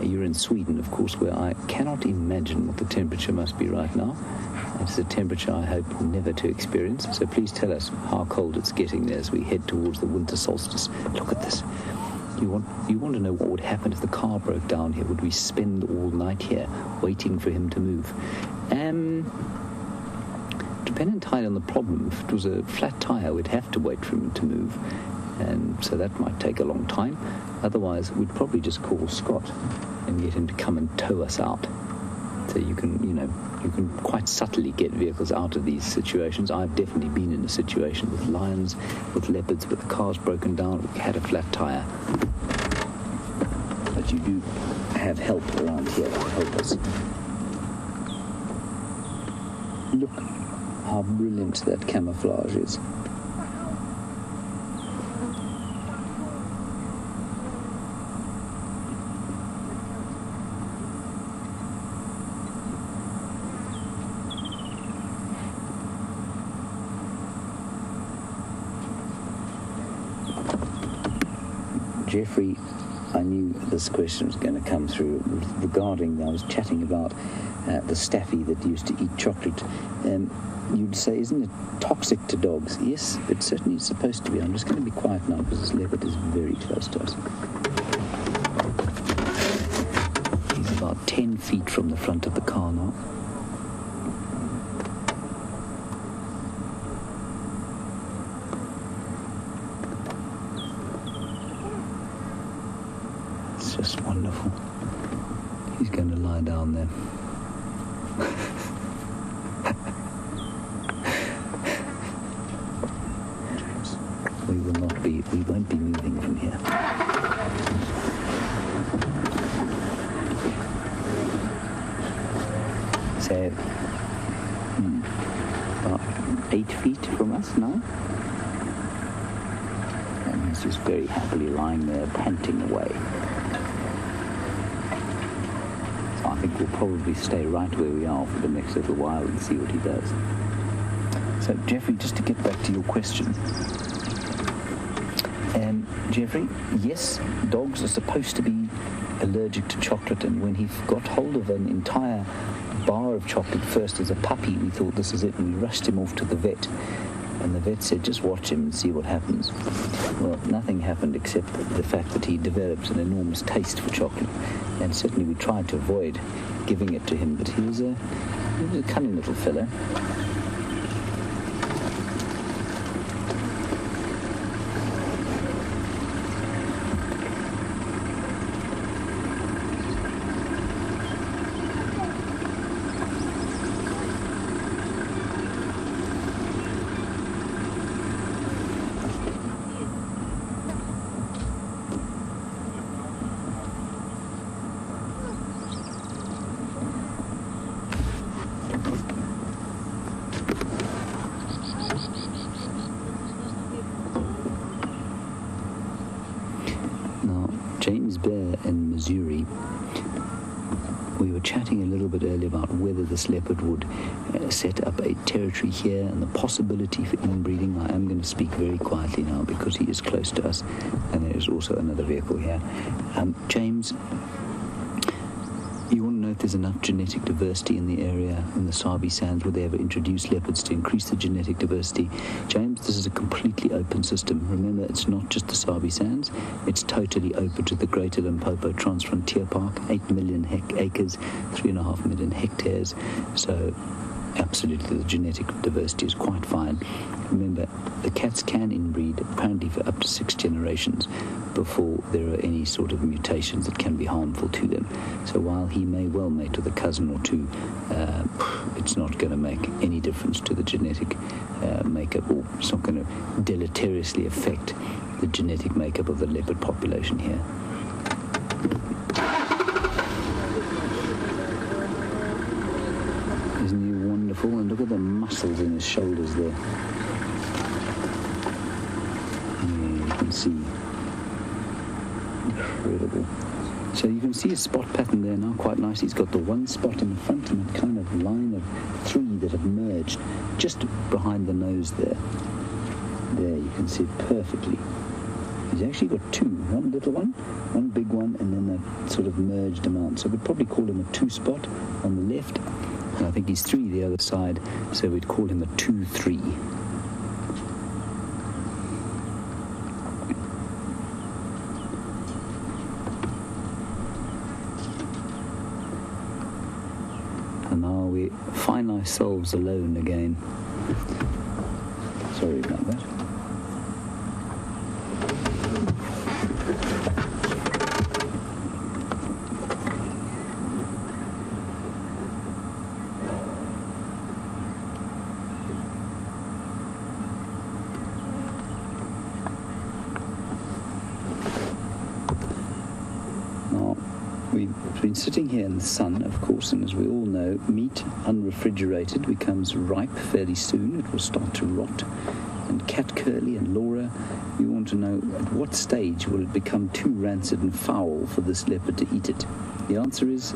You're in Sweden, of course, where I cannot imagine what the temperature must be right now. It's a temperature I hope never to experience. So please tell us how cold it's getting there as we head towards the winter solstice. Look at this. You want to know what would happen if the car broke down here? Would we spend all night here waiting for him to move? Depending entirely on the problem. If it was a flat tire, we'd have to wait for him to move. And so that might take a long time. Otherwise, we'd probably just call Scott and get him to come and tow us out. So you can quite subtly get vehicles out of these situations. I've definitely been in a situation with lions, with leopards, where the car's broken down, we had a flat tire. But you do have help around here to help us. Look how brilliant that camouflage is. Jeffrey, I knew this question was going to come through regarding, I was chatting about the staffy that used to eat chocolate. You'd say, isn't it toxic to dogs? Yes, it certainly is supposed to be. I'm just going to be quiet now because this leopard is very close to us. He's about 10 feet from the front of the car now. It's just wonderful. He's going to lie down there. We won't be moving from here. So, about 8 feet from us now. And he's just very happily lying there, panting away. So I think we'll probably stay right where we are for the next little while and see what he does. So, Jeffrey, just to get back to your question. Jeffrey, yes, dogs are supposed to be allergic to chocolate, and when he got hold of an entire bar of chocolate first as a puppy, we thought this is it, and we rushed him off to the vet. And the vet said, just watch him and see what happens. Well, nothing happened except the fact that he developed an enormous taste for chocolate, and certainly we tried to avoid giving it to him, but he was a cunning little fellow. Missouri. We were chatting a little bit earlier about whether this leopard would set up a territory here and the possibility for inbreeding. I am going to speak very quietly now because he is close to us, and there is also another vehicle here. James, you want to know if there's enough genetic diversity in the area, in the Sabi Sands? Would they ever introduce leopards to increase the genetic diversity? James, this is a completely open system. Remember, it's not just the Sabi Sands. It's totally open to the Greater Limpopo Transfrontier Park, 8 million acres, 3.5 million hectares. So absolutely, the genetic diversity is quite fine. Remember, the cats can inbreed apparently for up to 6 generations before there are any sort of mutations that can be harmful to them. So while he may well mate with a cousin or two, it's not going to make any difference to the genetic makeup, or it's not going to deleteriously affect the genetic makeup of the leopard population here. Isn't he wonderful? And look at the muscles in his shoulders there. Yeah, you can see. Incredible. So you can see his spot pattern there now quite nice. He's got the one spot in the front and a kind of line of 3 that have merged just behind the nose there. There, you can see it perfectly. He's actually got 2, one little one big one, and then a sort of merged amount. So we'd probably call him a 2 spot on the left, and I think he's 3 the other side, so we'd call him a 2-3. And now we find ourselves alone again. Sorry about that. We've been sitting here in the sun, of course, and as we all know, meat unrefrigerated becomes ripe fairly soon. It will start to rot. And Cat Curly and Laura, we want to know at what stage will it become too rancid and foul for this leopard to eat it. The answer is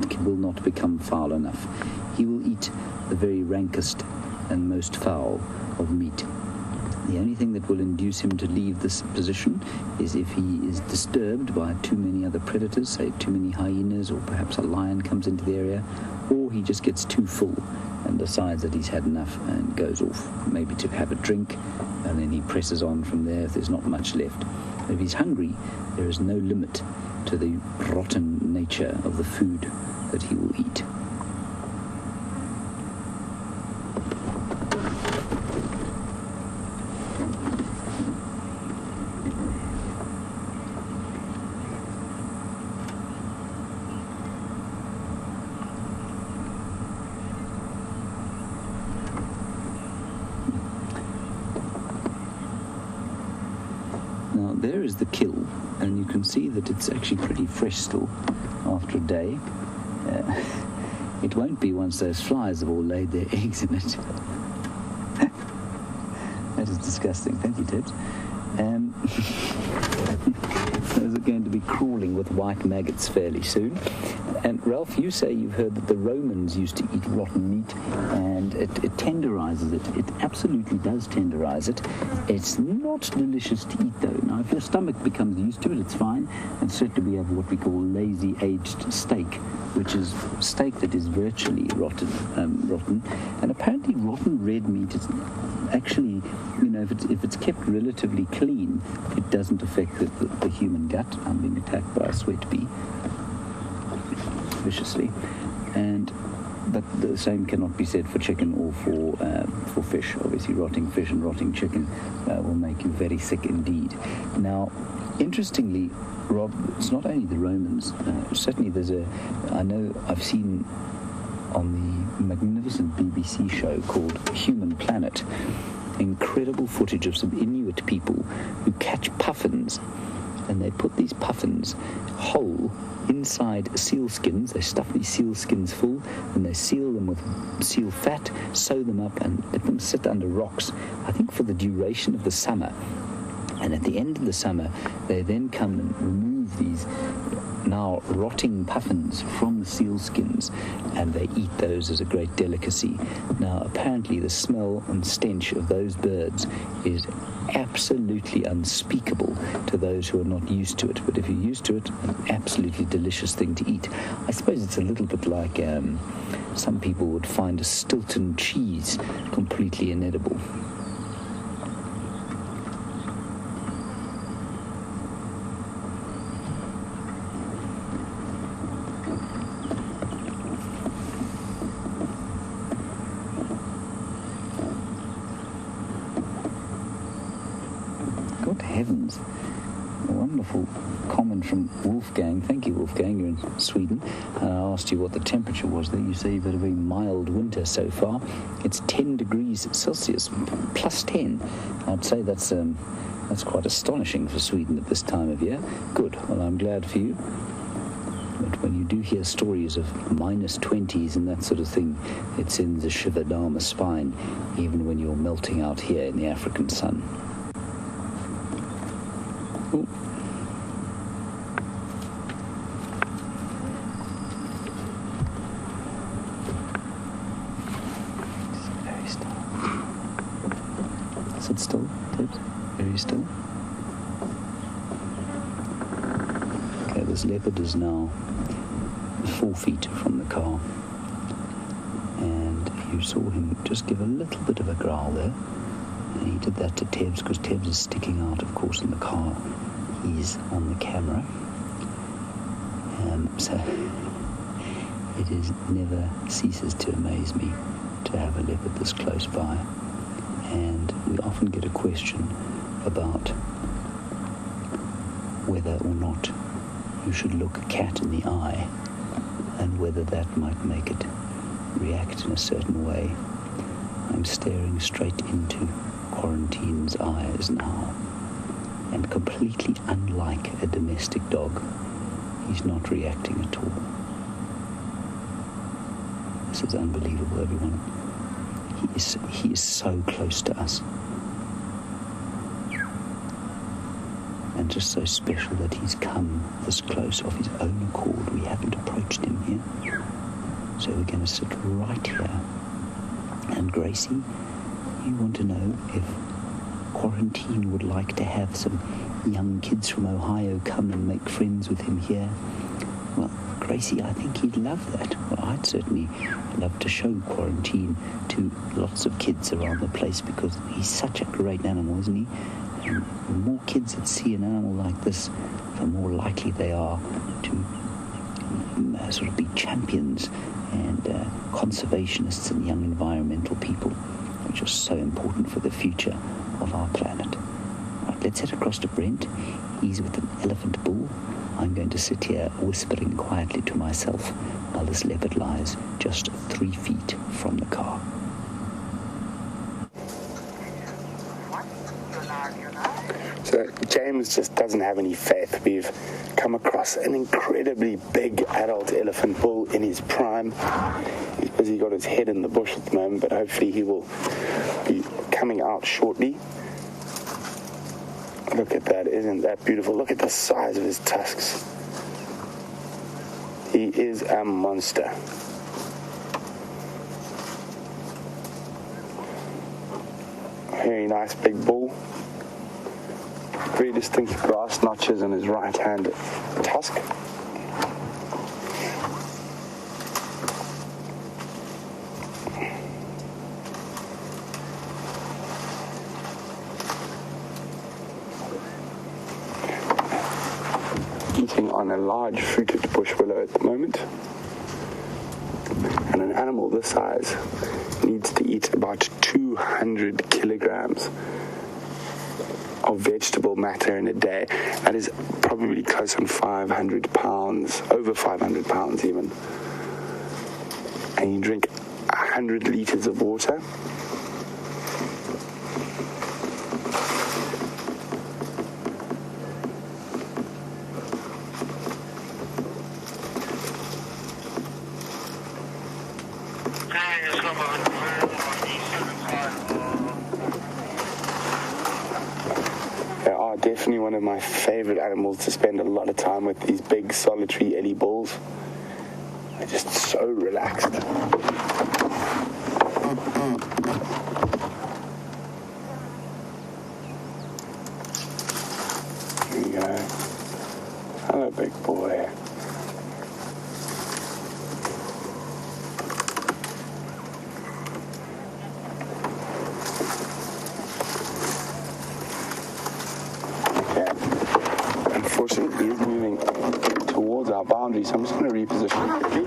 it will not become foul enough. He will eat the very rankest and most foul of meat. The only thing that will induce him to leave this position is if he is disturbed by too many other predators, say too many hyenas, or perhaps a lion comes into the area, or he just gets too full and decides that he's had enough and goes off, maybe to have a drink, and then he presses on from there if there's not much left. If he's hungry, there is no limit to the rotten nature of the food that he will eat. Now there is the kill, and you can see that it's actually pretty fresh still after a day. It won't be once those flies have all laid their eggs in it. That is disgusting. Thank you, Tibbs. Those are going to be crawling with white maggots fairly soon. And Ralph, you say you've heard that the Romans used to eat rotten meat, and it tenderizes it. It absolutely does tenderize it. It's not delicious to eat, though. Now, if your stomach becomes used to it, it's fine. And certainly we have what we call lazy aged steak, which is steak that is virtually rotten. And apparently rotten red meat is actually, if it's kept relatively clean, it doesn't affect the human gut. I'm being attacked by a sweat bee viciously, but the same cannot be said for chicken or for fish. Obviously, rotting fish and rotting chicken will make you very sick indeed. Now, interestingly, Rob, it's not only the Romans. Certainly, I know I've seen on the magnificent BBC show called Human Planet incredible footage of some Inuit people who catch puffins, and they put these puffins whole inside seal skins. They stuff these seal skins full, and they seal them with seal fat, sew them up, and let them sit under rocks, I think for the duration of the summer. And at the end of the summer, they then come and remove these now rotting puffins from the seal skins, and they eat those as a great delicacy. Now, apparently the smell and stench of those birds is absolutely unspeakable to those who are not used to it. But if you're used to it, an absolutely delicious thing to eat. I suppose it's a little bit like some people would find a Stilton cheese completely inedible. heavens. A wonderful comment from Wolfgang. Thank you, Wolfgang. You're in Sweden. I asked you what the temperature was there. You say you've had a very mild winter so far. It's 10 degrees Celsius, plus 10. I'd say that's quite astonishing for Sweden at this time of year. Good. Well, I'm glad for you. But when you do hear stories of minus 20s and that sort of thing, it sends a shiver down the spine, even when you're melting out here in the African sun. Ooh. Very still. Sit still, Tibbs. Very still. Okay, this leopard is now 4 feet from the car, and you saw him just give a little bit of a growl there, and he did that to Tebs because Tebs is sticking out, of course, in the car. He's on the camera, so it never ceases to amaze me to have a leopard this close by. And we often get a question about whether or not you should look a cat in the eye and whether that might make it react in a certain way. I'm staring straight into Quarantine's eyes now, and completely unlike a domestic dog, he's not reacting at all. This is unbelievable, everyone. He is so close to us, and just so special that he's come this close of his own accord. We haven't approached him here, so we're going to sit right here. And Gracie, you want to know if Quarantine would like to have some young kids from Ohio come and make friends with him here? Well, Gracie, I think he'd love that. Well, I'd certainly love to show Quarantine to lots of kids around the place, because he's such a great animal, isn't he? And the more kids that see an animal like this, the more likely they are to sort of be champions and conservationists and young environmental people, which are so important for the future of our planet. Right, let's head across to Brent. He's with an elephant bull. I'm going to sit here whispering quietly to myself while this leopard lies just 3 feet from the car. So James just doesn't have any faith. We've come across an incredibly big adult elephant bull in his prime. He's busy got his head in the bush at the moment, but hopefully he will be coming out shortly. Look at that, isn't that beautiful? Look at the size of his tusks. He is a monster. Very nice big bull. Very distinct grass notches in his right hand tusk. Eating on a large fruited bush willow at the moment. And an animal this size needs to eat about 200 kilograms of vegetable matter in a day. That is probably close on 500 pounds, over 500 pounds even. And you drink 100 liters of water. Definitely one of my favorite animals to spend a lot of time with, these big solitary Ellie bulls. They're just so relaxed. There you go. Hello, big boy. Unfortunately, he's moving towards our boundary, so I'm just going to reposition quickly.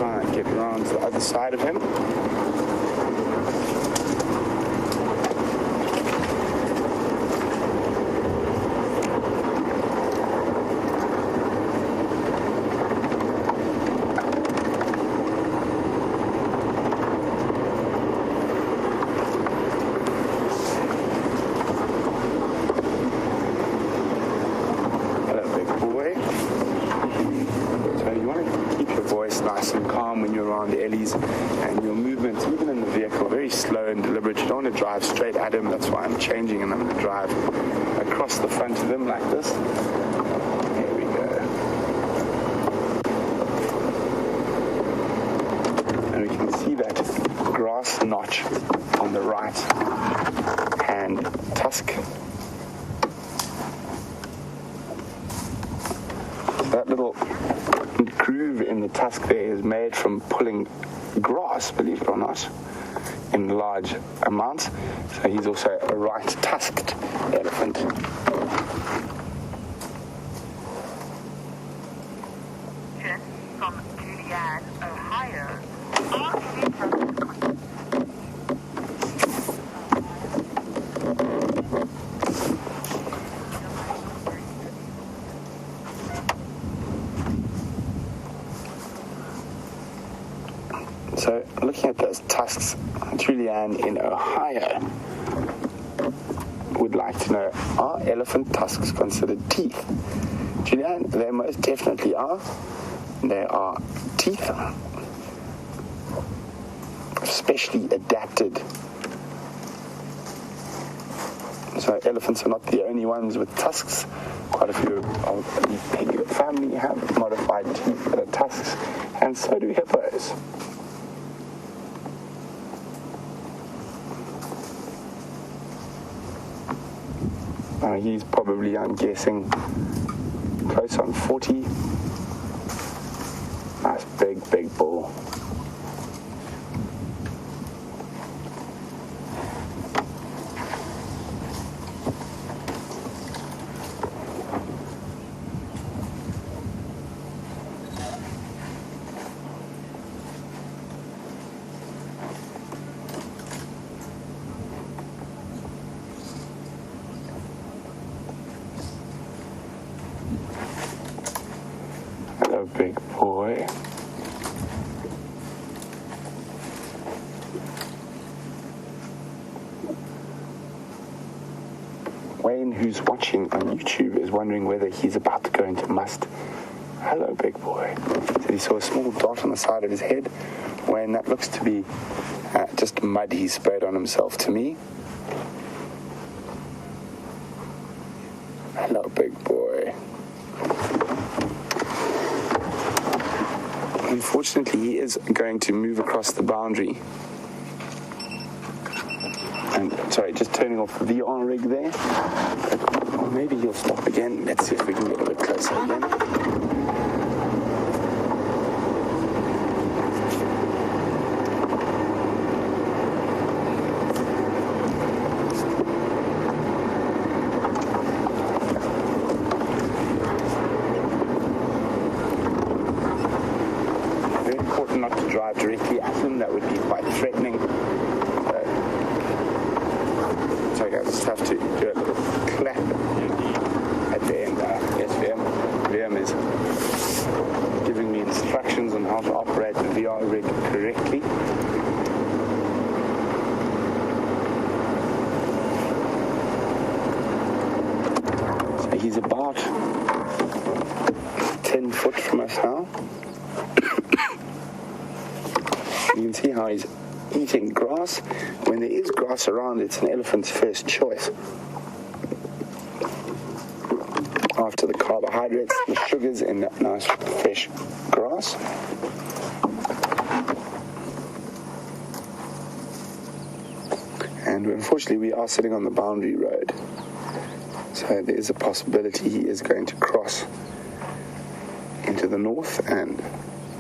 try and get around to the other side of him. Nice and calm when you're around the ellies, and your movements, even in the vehicle, are very slow and deliberate. You don't want to drive straight at him. That's why I'm changing, and I'm going to drive across the front of him like this. There we go. And we can see that grass notch on the right hand tusk. That little groove in the tusk there is made from pulling grass, believe it or not, in large amounts. So he's also a right-tusked elephant. Jen from Julianne, Ohio. So, looking at those tusks, Julianne in Ohio would like to know, are elephant tusks considered teeth? Julianne, they most definitely are. They are teeth, especially adapted. So elephants are not the only ones with tusks. Quite a few of the pig family have modified teeth that are tusks, and so do hippos. He's probably, I'm guessing, close on 40. Nice big bull. Big boy. Wayne, who's watching on YouTube, is wondering whether he's about to go into must. Hello, big boy. Said he saw a small dot on the side of his head. Wayne, that looks to be just mud he sprayed on himself to me. Hello, big boy. Unfortunately, he is going to move across the boundary. And, sorry, just turning off the VR rig there. Or maybe he'll stop again. Let's see if we can get a bit closer again. Not to drive directly at them, that would be quite threatening. So I just have to do a little clap at the end. Yes, VM is giving me instructions on how to operate the VR rig correctly. So he's about 10 foot from us now. You can see how he's eating grass. When there is grass around, it's an elephant's first choice. After the carbohydrates, the sugars in that nice fresh grass. And unfortunately, we are sitting on the boundary road. So there is a possibility he is going to cross into the north, and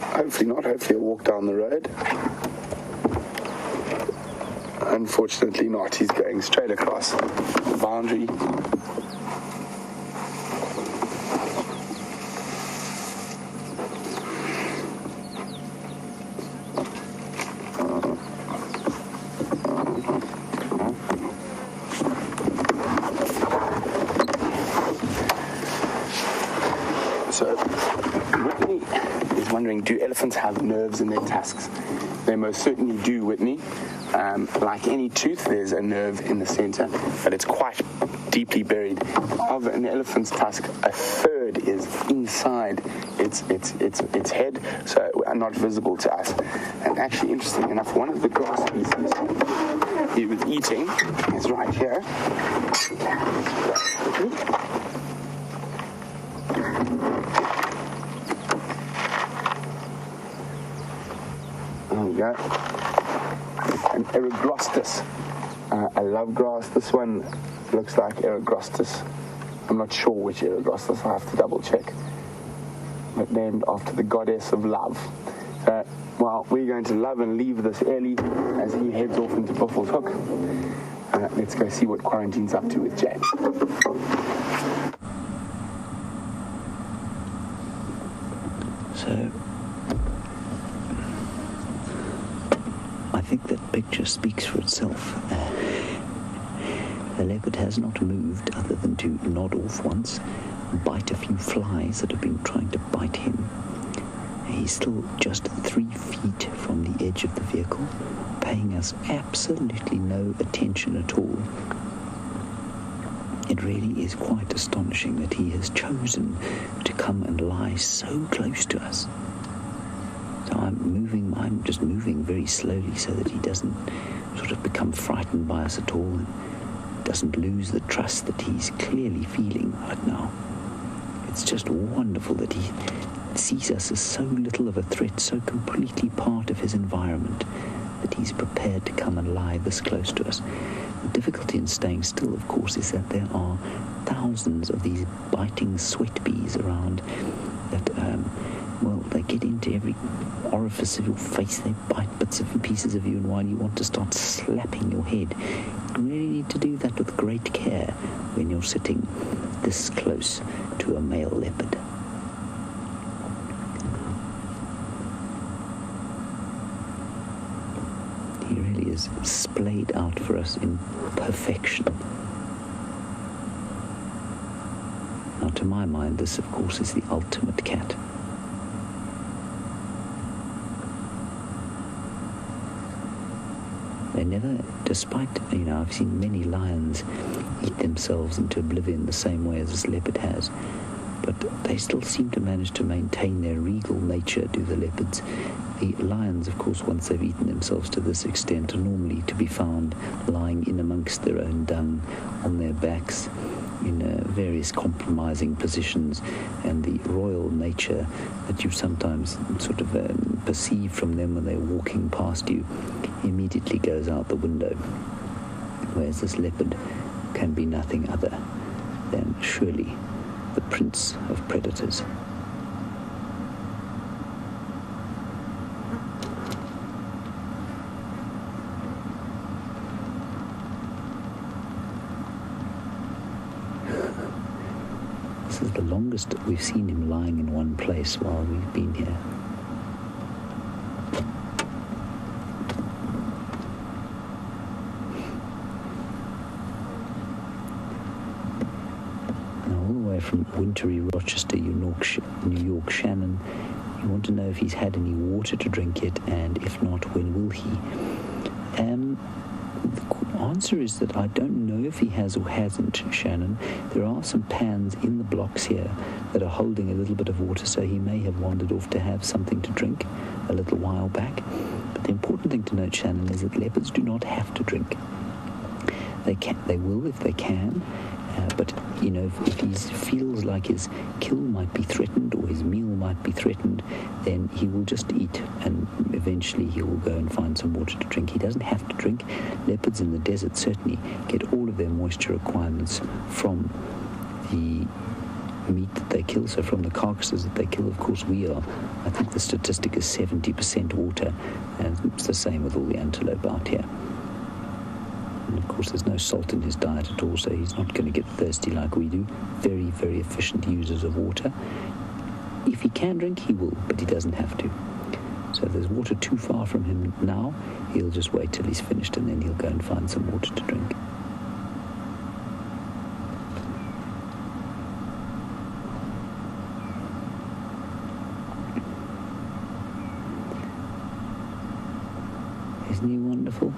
hopefully not. Hopefully he'll walk down the road. Unfortunately not. He's going straight across the boundary. So, Whitney is wondering, do elephants have nerves in their tusks? They most certainly do, Whitney. Like any tooth, there's a nerve in the center, but it's quite deeply buried. Of an elephant's tusk, a third is inside its head, so not visible to us. And actually, interesting enough, one of the grass species he was eating is right here. There we go. An Eroglostis, a love grass. This one looks like Eroglostis. I'm not sure which Eroglostis, I have to double check. But named after the goddess of love. Well, we're going to love and leave this early as he heads off into Buffalo's Hook. Let's go see what quarantine's up to with James. So, I think that picture speaks for itself. The leopard has not moved other than to nod off once, bite a few flies that have been trying to bite him. He's still just 3 feet from the edge of the vehicle, paying us absolutely no attention at all. It really is quite astonishing that he has chosen to come and lie so close to us. So I'm just moving very slowly so that he doesn't sort of become frightened by us at all and doesn't lose the trust that he's clearly feeling right now. It's just wonderful that he sees us as so little of a threat, so completely part of his environment, that he's prepared to come and lie this close to us. The difficulty in staying still, of course, is that there are thousands of these biting sweat bees around that, they get into every orifice of your face. They bite bits and pieces of you, and while you want to start slapping your head, you really need to do that with great care when you're sitting this close to a male leopard. He really is splayed out for us in perfection. Now, to my mind, this, of course, is the ultimate cat. They never, despite, I've seen many lions eat themselves into oblivion the same way as this leopard has, but they still seem to manage to maintain their regal nature, do the leopards. The lions, of course, once they've eaten themselves to this extent, are normally to be found lying in amongst their own dung, on their backs, in various compromising positions, and the royal nature that you sometimes sort of perceive from them when they're walking past you immediately goes out the window, whereas this leopard can be nothing other than surely the prince of predators. This is the longest that we've seen him lying in one place while we've been here. Now, all the way from wintry Rochester, New York, Shannon, you want to know if he's had any water to drink yet, and if not, when will he? The answer is that I don't know if he has or hasn't, Shannon. There are some pans in the blocks here that are holding a little bit of water, so he may have wandered off to have something to drink a little while back. But the important thing to note, Shannon, is that leopards do not have to drink. They will if they can, but if he feels like his kill might be threatened or his meal might be threatened, then he will just eat, and eventually he will go and find some water to drink. He doesn't have to drink. Leopards in the desert certainly get all of their moisture requirements from the meat that they kill, so from the carcasses that they kill. Of course, I think the statistic is 70% water, and it's the same with all the antelope out here. And of course, there's no salt in his diet at all, so he's not going to get thirsty like we do. Very, very efficient users of water. If he can drink, he will, but he doesn't have to. So if there's water too far from him now, he'll just wait till he's finished, and then he'll go and find some water to drink. Isn't he wonderful?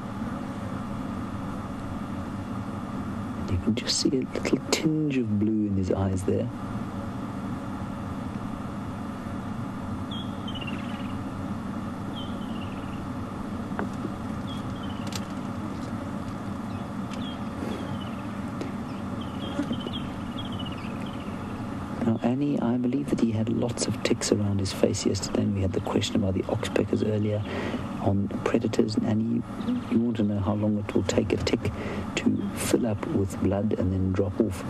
You can just see a little tinge of blue in his eyes there. Now, Annie, I believe that he had lots of ticks around his face yesterday, and we had the question about the oxpeckers earlier on predators. And Annie, you want to know how long it will take a tick to fill up with blood and then drop off.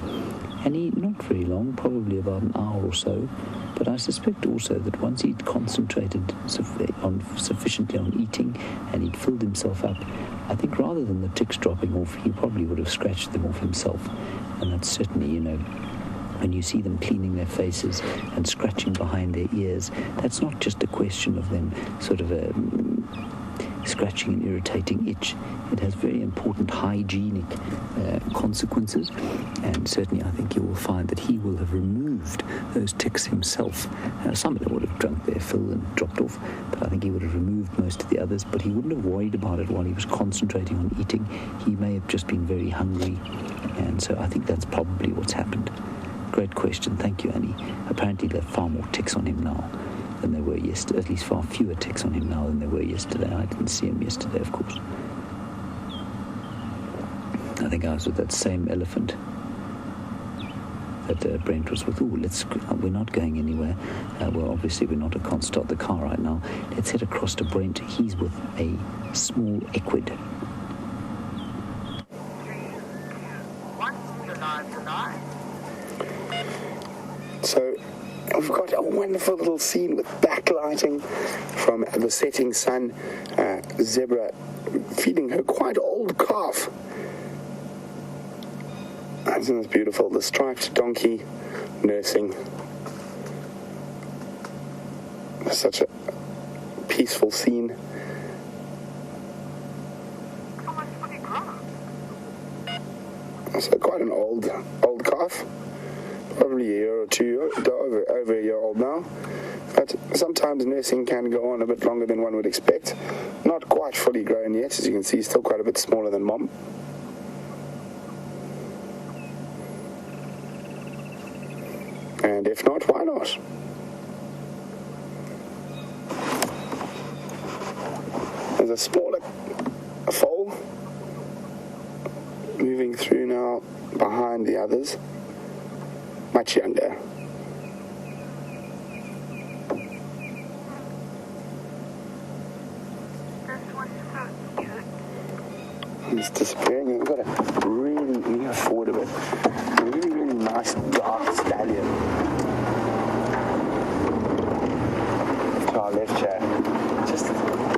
Annie, not very long, probably about an hour or so. But I suspect also that once he'd concentrated sufficiently on eating and he'd filled himself up, I think rather than the ticks dropping off, he probably would have scratched them off himself. And that's certainly, when you see them cleaning their faces and scratching behind their ears, that's not just a question of them sort of scratching an irritating itch. It has very important hygienic consequences, and certainly I think you will find that he will have removed those ticks himself. Some of them would have drunk their fill and dropped off, but I think he would have removed most of the others, but he wouldn't have worried about it while he was concentrating on eating. He may have just been very hungry, and so I think that's probably what's happened. Great question. Thank you, Annie. Apparently there are far more ticks on him now than there were yesterday. At least far fewer ticks on him now than there were yesterday. I didn't see him yesterday, of course. I think I was with that same elephant that Brent was with. We're not going anywhere. Well, obviously we're not. I can't start the car right now. Let's head across to Brent. He's with a small equid. 3, 2, 1, you're live. So we've got a wonderful little scene with backlighting from the setting sun. Zebra feeding her quite old calf. Isn't this beautiful? The striped donkey nursing. Such a peaceful scene. So quite an old calf. Probably a year or two, over a year old now. But sometimes nursing can go on a bit longer than one would expect. Not quite fully grown yet, as you can see, still quite a bit smaller than mom. And if not, why not? There's a smaller foal moving through now behind the others. Much younger. This one's so cute. He's disappearing. We've got a really, move forward a bit. A really, really nice dark stallion. To our left here. Just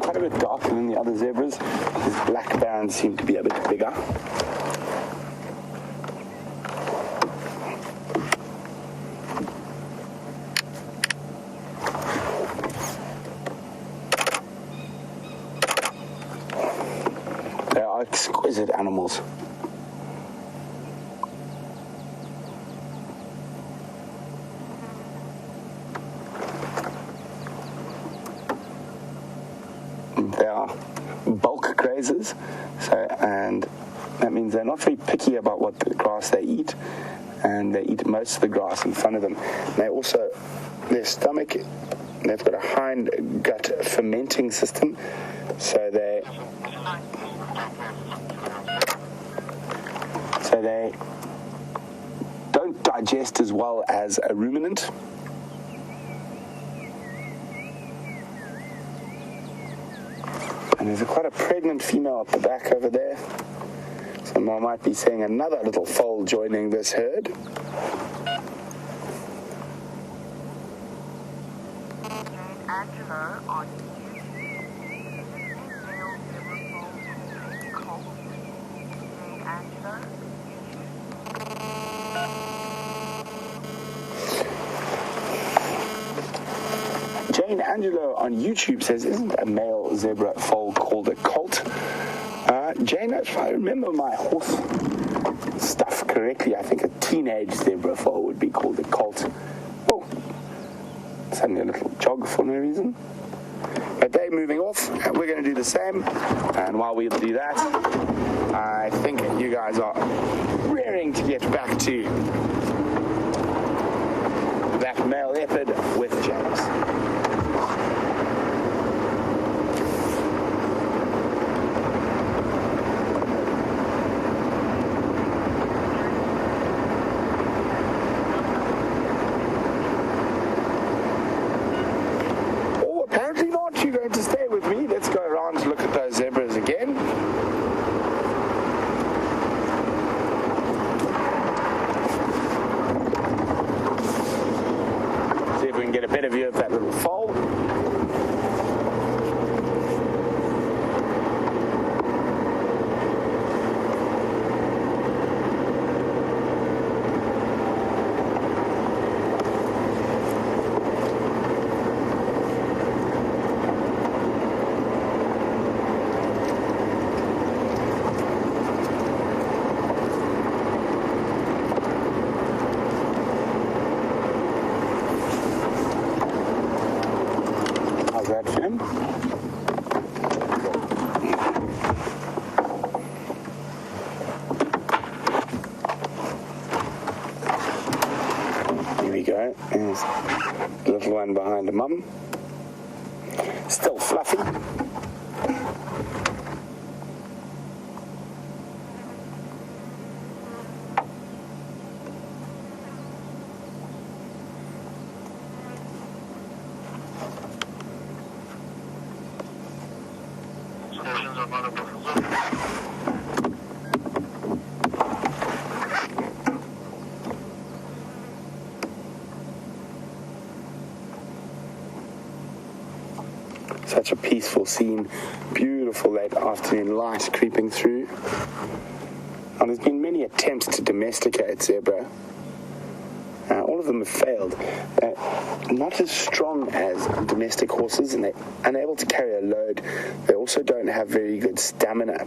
quite a bit darker than the other zebras. His black bands seem to be a bit bigger. Exquisite animals. They are bulk grazers, and that means they're not very picky about what the grass they eat, and they eat most of the grass in front of them. They also, their stomach, they've got a hind gut fermenting system, so they don't digest as well as a ruminant. And there's quite a pregnant female at the back over there. So I might be seeing another little foal joining this herd. Angela on YouTube. Male liver cold. Angela. Jane Angelo on YouTube says, isn't a male zebra foal called a colt? Jane, if I remember my horse stuff correctly, I think a teenage zebra foal would be called a colt. Oh, suddenly a little jog for no reason. a day moving off, and we're going to do the same. And while we do that, I think you guys are raring to get back to that male leopard with James. Apparently not. You're going to stay with me. Let's go around and look at those zebras again. See if we can get a better view of that little foal. That fin. Here we go. There's the little one behind the mum. Still fluffy. Such a peaceful scene, beautiful late afternoon light creeping through. And there's been many attempts to domesticate zebra. All of them have failed. They're not as strong as domestic horses, and they're unable to carry a load. They also don't have very good stamina.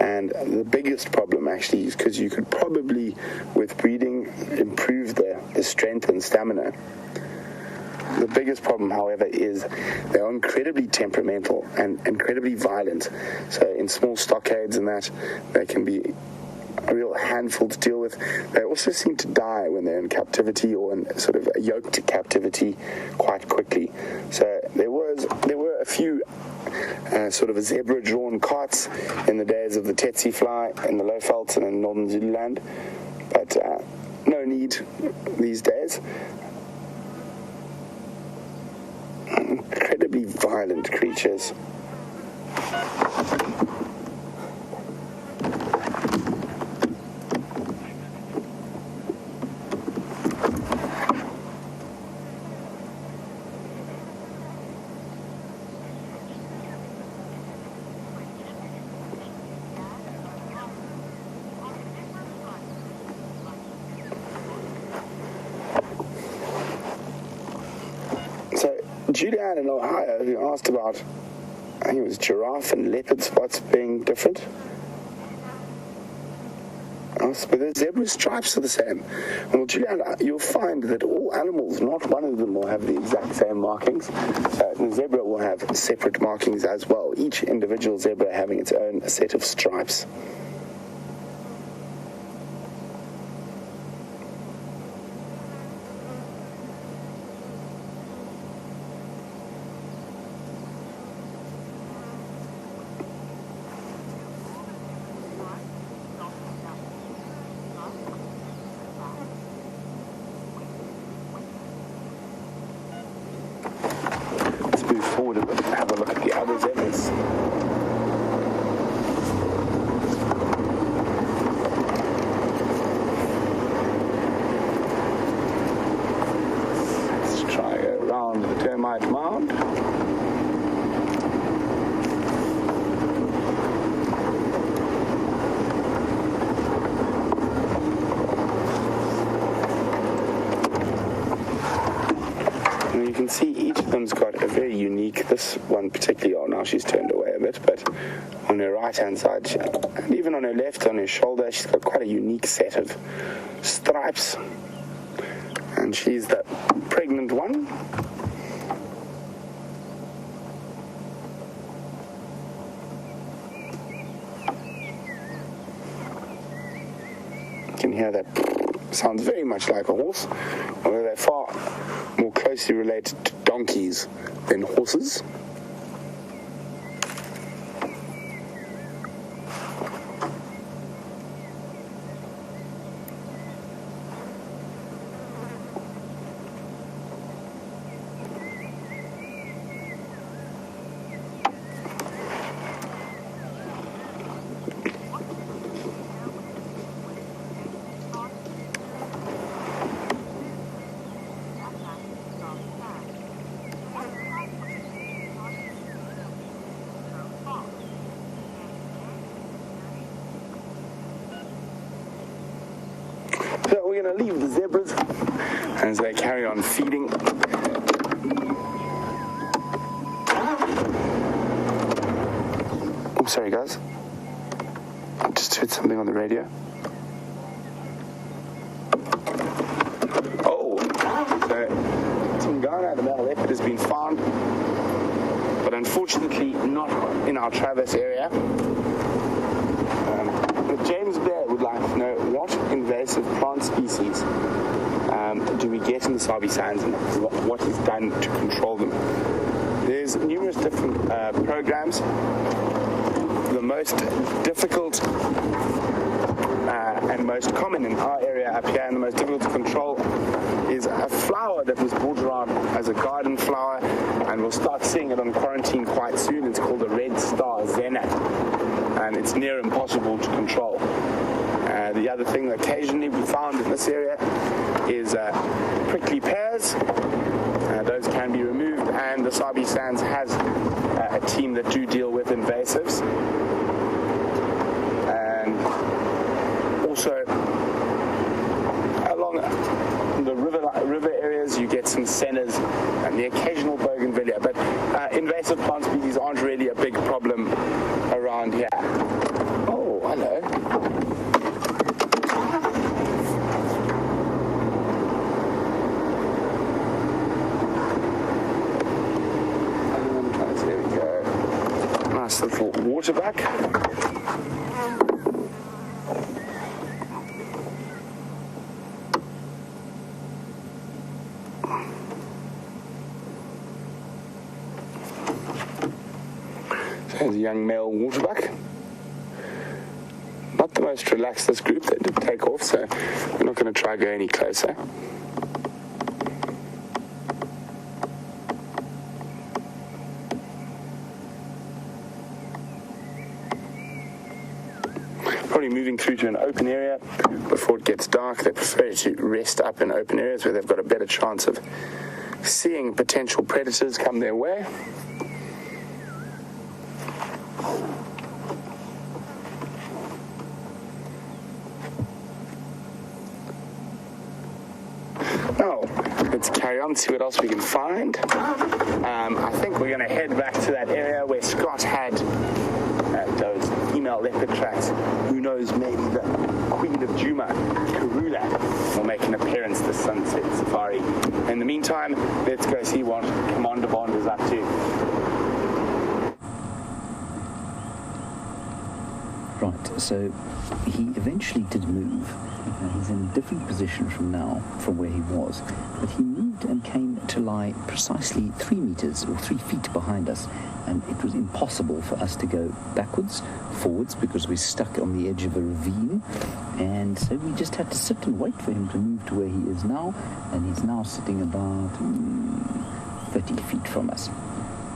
And the biggest problem actually is because you could probably, with breeding, improve the strength and stamina. The biggest problem, however, is they are incredibly temperamental and incredibly violent. So in small stockades and that, they can be a real handful to deal with. They also seem to die when they're in captivity or in sort of a yoked captivity quite quickly. So there were a few sort of zebra-drawn carts in the days of the tsetse fly in the Lowveld and in northern Zululand, but no need these days. Incredibly violent creatures. Julianne in Ohio, who asked about, I think it was giraffe and leopard spots being different. But the zebra stripes are the same. Well, Julianne, you'll find that all animals, not one of them will have the exact same markings. The zebra will have separate markings as well, each individual zebra having its own set of stripes. Forward and have a look at the other zebras. Let's try around the termite mound. And you can see each of them's got a very unique, this one particularly, now she's turned away a bit, but on her right hand side, and even on her left, on her shoulder, she's got quite a unique set of stripes. And she's the pregnant one. can hear that sounds very much like a horse, although they're far more closely related to donkeys than horses. So we're going to leave the zebras as they carry on feeding. I'm sorry, guys. I just heard something on the radio. Oh, so Tingana, the male leopard, has been found, but unfortunately not in our Travis area. James Bear would like to know what invasive plant species do we get in the Sabi Sands and what is done to control them. There's numerous different programs. The most difficult and most common in our area up here, and the most difficult to control, is a flower that was brought around as a garden flower, and we'll start seeing it on quarantine quite soon. It's called the red star zenna, and it's near impossible to control. The other thing that occasionally we found in this area is prickly pears. Those can be removed, and the Sabi Sands has a team that do deal with invasives. And also along the river areas you get some sennas and the occasional bougainvillea, but invasive plant species aren't really a big problem around here. Oh, hello. There we go. Nice little waterbuck. There's a young male waterbuck. Not the most relaxed, this group. They did take off, so we're not going to try go any closer. Probably moving through to an open area before it gets dark. They prefer to rest up in open areas where they've got a better chance of seeing potential predators come their way. Let's carry on, see what else we can find. I think we're going to head back to that area where Scott had those female leopard tracks. Who knows, maybe the Queen of Juma, Karula, will make an appearance this sunset safari. In the meantime, let's go see what Commander Bond is up to. Right, so he eventually did move. He's in a different position from where he was, but he moved and came to lie precisely 3 meters or 3 feet behind us, and it was impossible for us to go forwards, because we're stuck on the edge of a ravine, and so we just had to sit and wait for him to move to where he is now, and he's now sitting about 30 feet from us,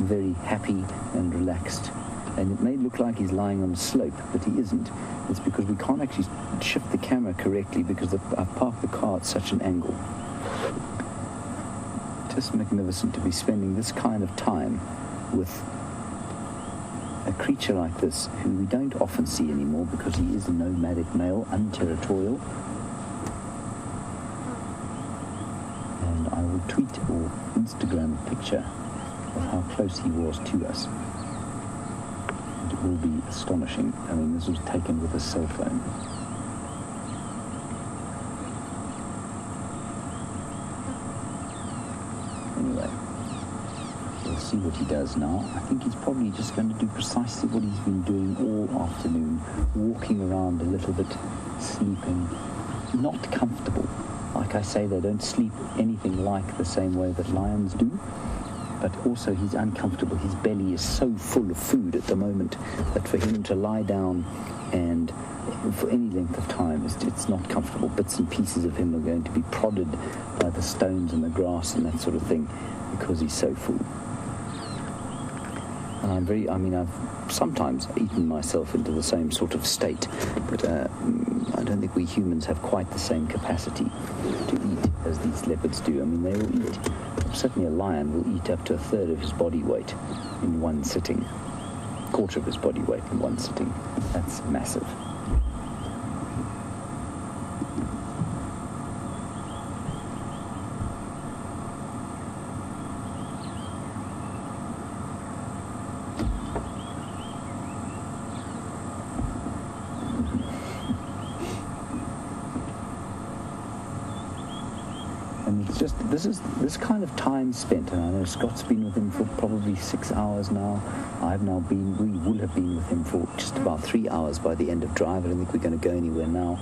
very happy and relaxed. And it may look like he's lying on a slope, but he isn't. It's because we can't actually shift the camera correctly because I've parked the car at such an angle. Just magnificent to be spending this kind of time with a creature like this, who we don't often see anymore because he is a nomadic male, unterritorial. And I will tweet or Instagram a picture of how close he was to us. It will be astonishing. I mean, this was taken with a cell phone. Anyway, we'll see what he does now. I think he's probably just going to do precisely what he's been doing all afternoon, walking around a little bit, sleeping, not comfortable. Like I say, they don't sleep anything like the same way that lions do, but also he's uncomfortable. His belly is so full of food at the moment that for him to lie down and for any length of time, it's not comfortable. Bits and pieces of him are going to be prodded by the stones and the grass and that sort of thing because he's so full. And I've sometimes eaten myself into the same sort of state, but I don't think we humans have quite the same capacity to eat as these leopards do. I mean, they will eat, certainly a lion will eat up to a third of his body weight in one sitting, a quarter of his body weight in one sitting. That's massive. This kind of time spent, and I know Scott's been with him for probably 6 hours now. We will have been with him for just about 3 hours by the end of drive. I don't think we're going to go anywhere now.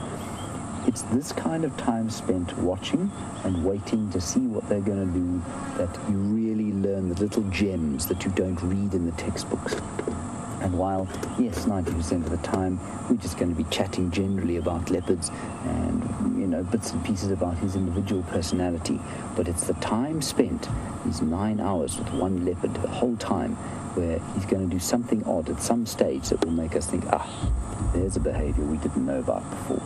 It's this kind of time spent watching and waiting to see what they're going to do that you really learn the little gems that you don't read in the textbooks. And while, yes, 90% of the time we're just going to be chatting generally about leopards and, bits and pieces about his individual personality, but it's the time spent, these 9 hours with one leopard the whole time, where he's going to do something odd at some stage that will make us think, there's a behavior we didn't know about before.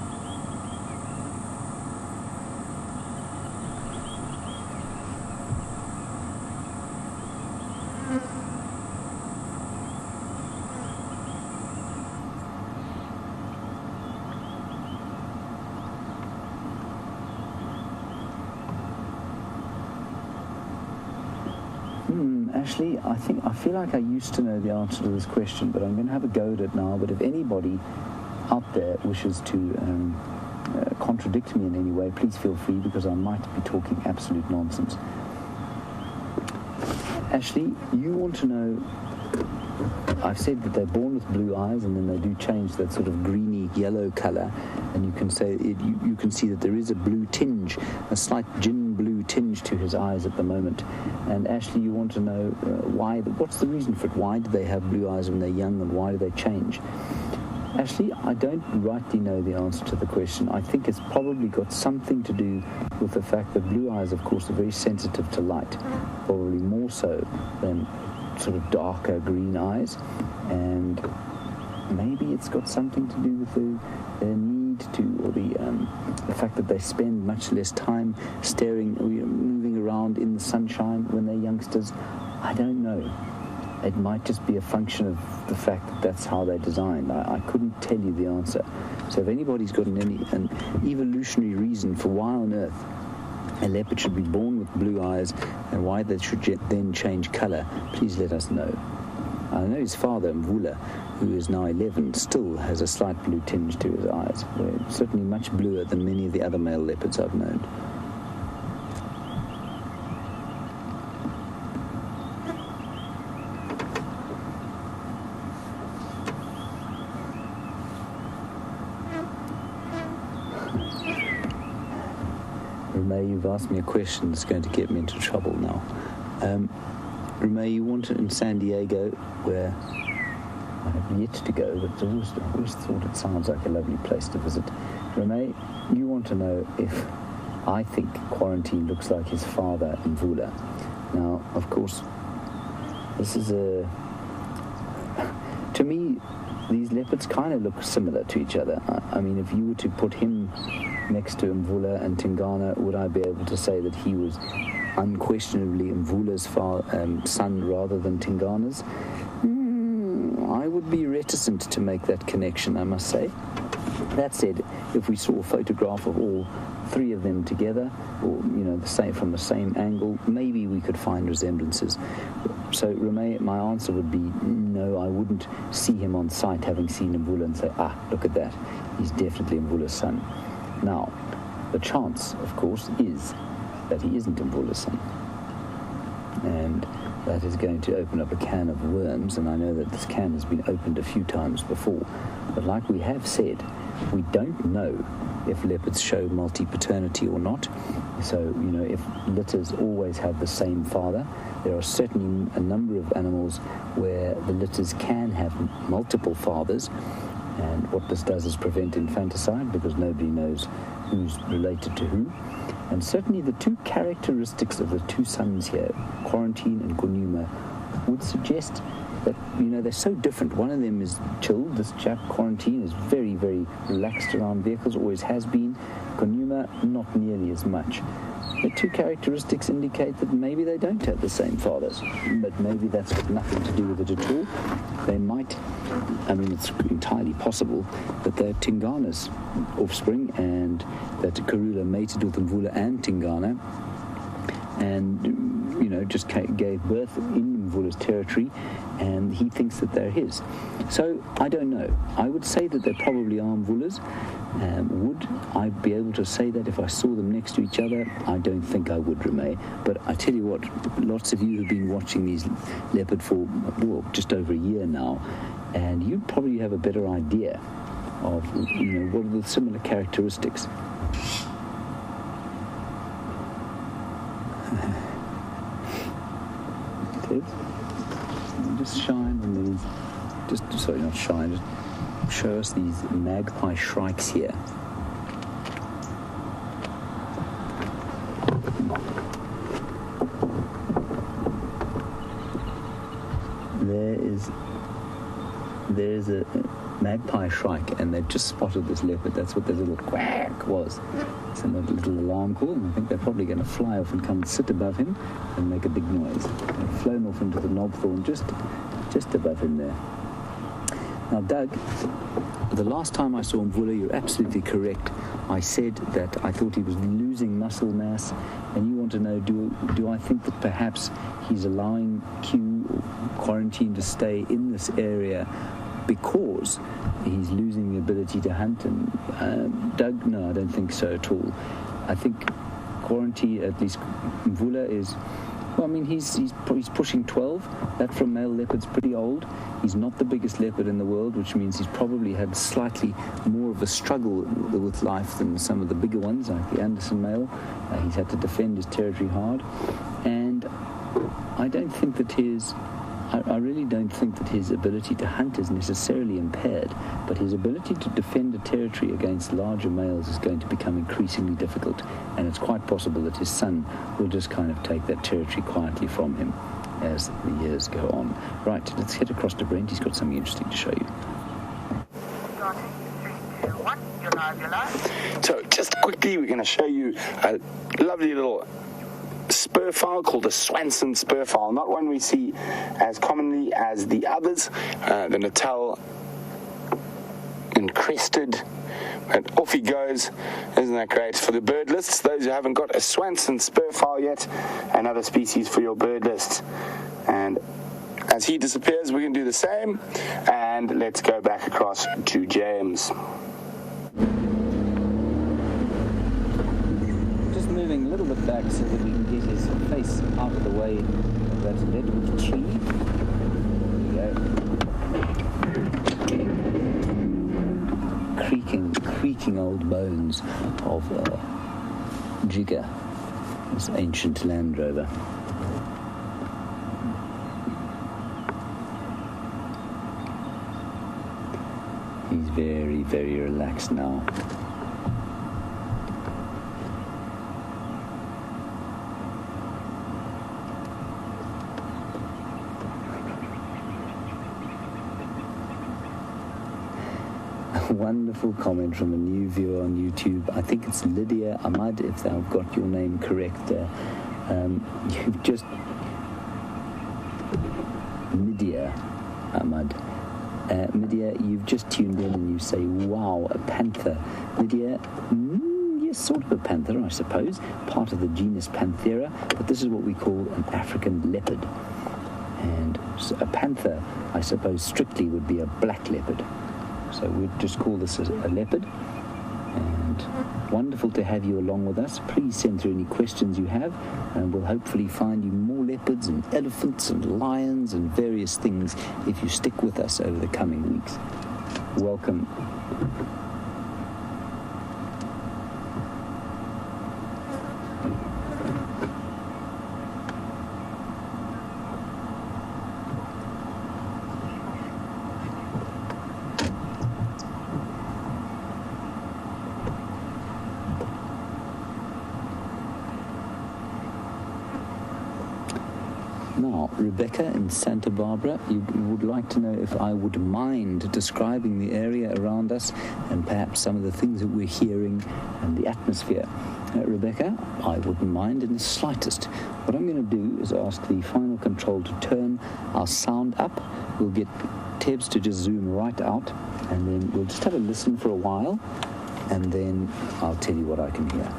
Ashley, I feel like I used to know the answer to this question, but I'm going to have a go at it now. But if anybody out there wishes to contradict me in any way, please feel free, because I might be talking absolute nonsense. Ashley, you want to know, I've said that they're born with blue eyes and then they do change that sort of greeny yellow color, and you can say you can see that there is a blue tinge, a slight gin blue tinge to his eyes at the moment. And Ashley, you want to know what's the reason for it? Why do they have blue eyes when they're young, and why do they change? Ashley, I don't rightly know the answer to the question. I think it's probably got something to do with the fact that blue eyes, of course, are very sensitive to light, probably more so than sort of darker green eyes, and maybe it's got something to do with their need to, or the fact that they spend much less time moving around in the sunshine when they're youngsters. I don't know. It might just be a function of the fact that that's how they're designed. I couldn't tell you the answer. So if anybody's got an evolutionary reason for why on earth a leopard should be born with blue eyes and why they should then change color, please let us know. I know his father, Mvula, who is now 11, still has a slight blue tinge to his eyes. They're certainly much bluer than many of the other male leopards I've known. Rumay, you've asked me a question that's going to get me into trouble now. Rumay, you want it in San Diego, where I have yet to go, but I always thought it sounds like a lovely place to visit. Rumay, you want to know if I think Quarantine looks like his father, Mvula. Now, of course, this is to me, these leopards kind of look similar to each other. I mean, if you were to put him next to Mvula and Tingana, would I be able to say that he was unquestionably Mvula's son rather than Tingana's? I would be reticent to make that connection, I must say. That said, if we saw a photograph of all three of them together, or from the same angle, maybe we could find resemblances. So, Rumay, my answer would be no. I wouldn't see him on sight, having seen Mvula, and say, look at that, he's definitely Mvula's son. Now, the chance, of course, is that he isn't Mvula's son, and that is going to open up a can of worms. And I know that this can has been opened a few times before, but like we have said, We don't know if leopards show multi-paternity or not. So, if litters always have the same father, there are certainly a number of animals where the litters can have multiple fathers. And what this does is prevent infanticide because nobody knows who's related to who. And certainly the two characteristics of the two sons here, Quarantine and Gonuma, would suggest that, they're so different. One of them is chilled. This chap, Quarantine, is very, very relaxed around vehicles, always has been. Gonuma, not nearly as much. The two characteristics indicate that maybe they don't have the same fathers, but maybe that's got nothing to do with it at all. They might, it's entirely possible that they're Tingana's offspring and that Karula mated with Mvula and Tingana and, just gave birth in Mvula's territory, and he thinks that they're his. So, I don't know. I would say that they probably are Mvulas. Would I be able to say that if I saw them next to each other? I don't think I would, Reme. But I tell you what, lots of you have been watching these leopard for, just over a year now, and you probably have a better idea of, what are the similar characteristics. Just shine on these, not shine, just show us these magpie shrikes here. There's a magpie shrike, and they've just spotted this leopard. That's what the little quack was. It's a little alarm call, and I think they're probably going to fly off and come and sit above him and make a big noise. They've flown off into the knobthorn just above him there. Now, Doug, the last time I saw Mvula, you're absolutely correct. I said that I thought he was losing muscle mass, and you want to know, do I think that perhaps he's allowing Q or Quarantine to stay in this area because he's losing the ability to hunt? And Doug, no, I don't think so at all. I think Quarantine, at least Mvula, is... he's pushing 12. That from male leopard's pretty old. He's not the biggest leopard in the world, which means he's probably had slightly more of a struggle with life than some of the bigger ones, like the Anderson male. He's had to defend his territory hard. And I don't think that I really don't think that his ability to hunt is necessarily impaired, but his ability to defend a territory against larger males is going to become increasingly difficult, and it's quite possible that his son will just kind of take that territory quietly from him as the years go on. Right, let's head across to Brent. He's got something interesting to show you. So, just quickly, we're going to show you a lovely little spur fowl called a Swanson spur fowl, not one we see as commonly as the others, the Natal encrested, and off he goes. Isn't that great? For the bird lists, those who haven't got a Swanson spur fowl yet, another species for your bird list. And as he disappears, we can do the same, and let's go back across to James. Moving a little bit back so that we can get his face out of the way of that redwood tree. There we go. Creaking old bones of Jigger, this ancient Land Rover. He's very, very relaxed now. Wonderful comment from a new viewer on YouTube. I think it's Lydia Ahmad, if I've got your name correct there. You've just... Lydia Ahmad. Lydia, you've just tuned in and you say, wow, a panther. Lydia, yes, sort of a panther, I suppose. Part of the genus Panthera, but this is what we call an African leopard. And a panther, I suppose, strictly would be a black leopard. So we'd just call this a leopard. And wonderful to have you along with us. Please send through any questions you have, and we'll hopefully find you more leopards and elephants and lions and various things if you stick with us over the coming weeks. Welcome. Now, Rebecca in Santa Barbara, you would like to know if I would mind describing the area around us and perhaps some of the things that we're hearing and the atmosphere. Rebecca, I wouldn't mind in the slightest. What I'm going to do is ask the final control to turn our sound up. We'll get Tebs to just zoom right out, and then we'll just have a listen for a while, and then I'll tell you what I can hear.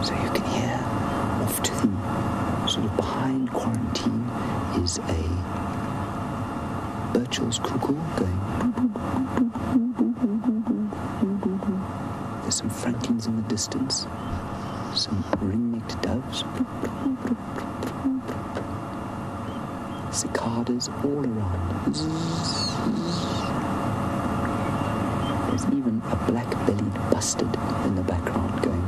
So you can hear off to the sort of behind quarantine is a Birchall's cuckoo going. There's some franklins in the distance, some ring-necked doves, cicadas all around. There's even a black-bellied bustard in the background going.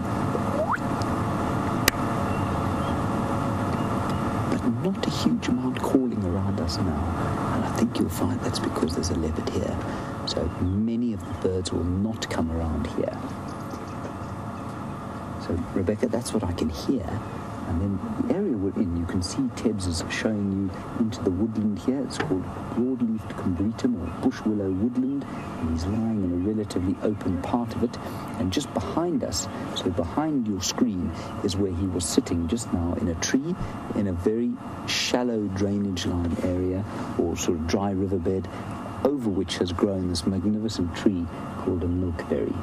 Not a huge amount calling around us now, and I think you'll find that's because there's a leopard here, so many of the birds will not come around here. So Rebecca, that's what I can hear, and then the area we're in, you can see Tebs is showing you into the woodland here. It's called broadleafed combretum or bush willow woodland, and he's lying in a relatively open part of it, and just behind us, so behind your screen, is where he was sitting just now in a tree in a very shallow drainage line area or sort of dry riverbed, over which has grown this magnificent tree called a milkberry.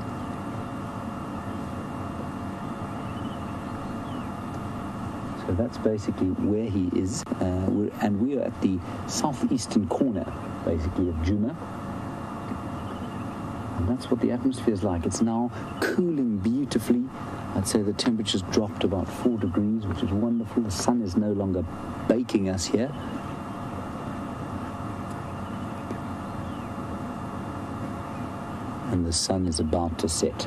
So that's basically where he is, and we are at the southeastern corner, basically, of Djuma. And that's what the atmosphere is like. It's now cooling beautifully. I'd say the temperature's dropped about 4 degrees, which is wonderful. The sun is no longer baking us here. And the sun is about to set.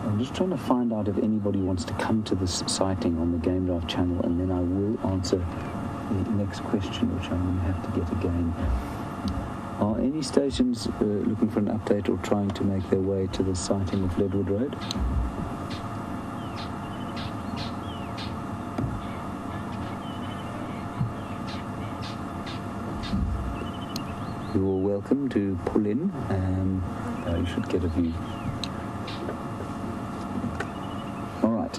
I'm just trying to find out if anybody wants to come to this sighting on the Game Drive channel, and then I will answer the next question, which I'm going to have to get again. Are any stations looking for an update or trying to make their way to the sighting of Leadwood Road? You're all welcome to pull in. You should get a view.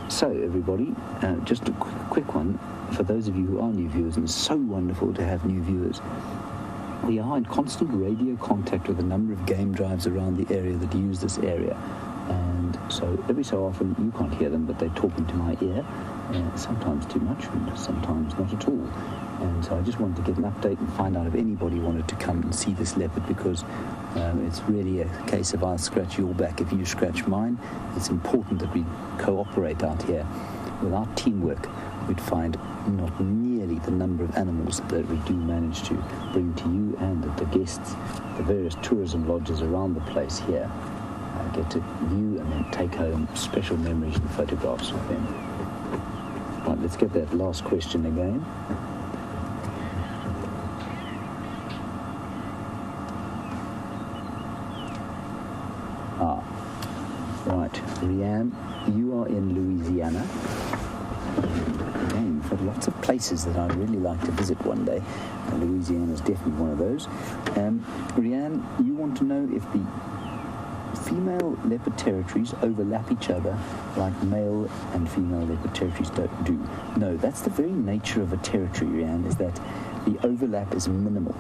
So, everybody, just a quick one for those of you who are new viewers, and it's so wonderful to have new viewers. We are in constant radio contact with a number of game drives around the area that use this area, and so every so often you can't hear them, but they talk into my ear, sometimes too much and sometimes not at all. And so I just wanted to get an update and find out if anybody wanted to come and see this leopard, because it's really a case of I'll scratch your back if you scratch mine. It's important that we cooperate out here. Without teamwork, we'd find not nearly the number of animals that we do manage to bring to you and the guests, the various tourism lodges around the place here. Get to view and then take home special memories and photographs of them. Right, let's get that last question again. Right, Rianne, you are in Louisiana. Again, you've got lots of places that I'd really like to visit one day. Louisiana is definitely one of those. Rianne, you want to know if the female leopard territories overlap each other like male and female leopard territories do. No, that's the very nature of a territory, Rianne, is that the overlap is minimal.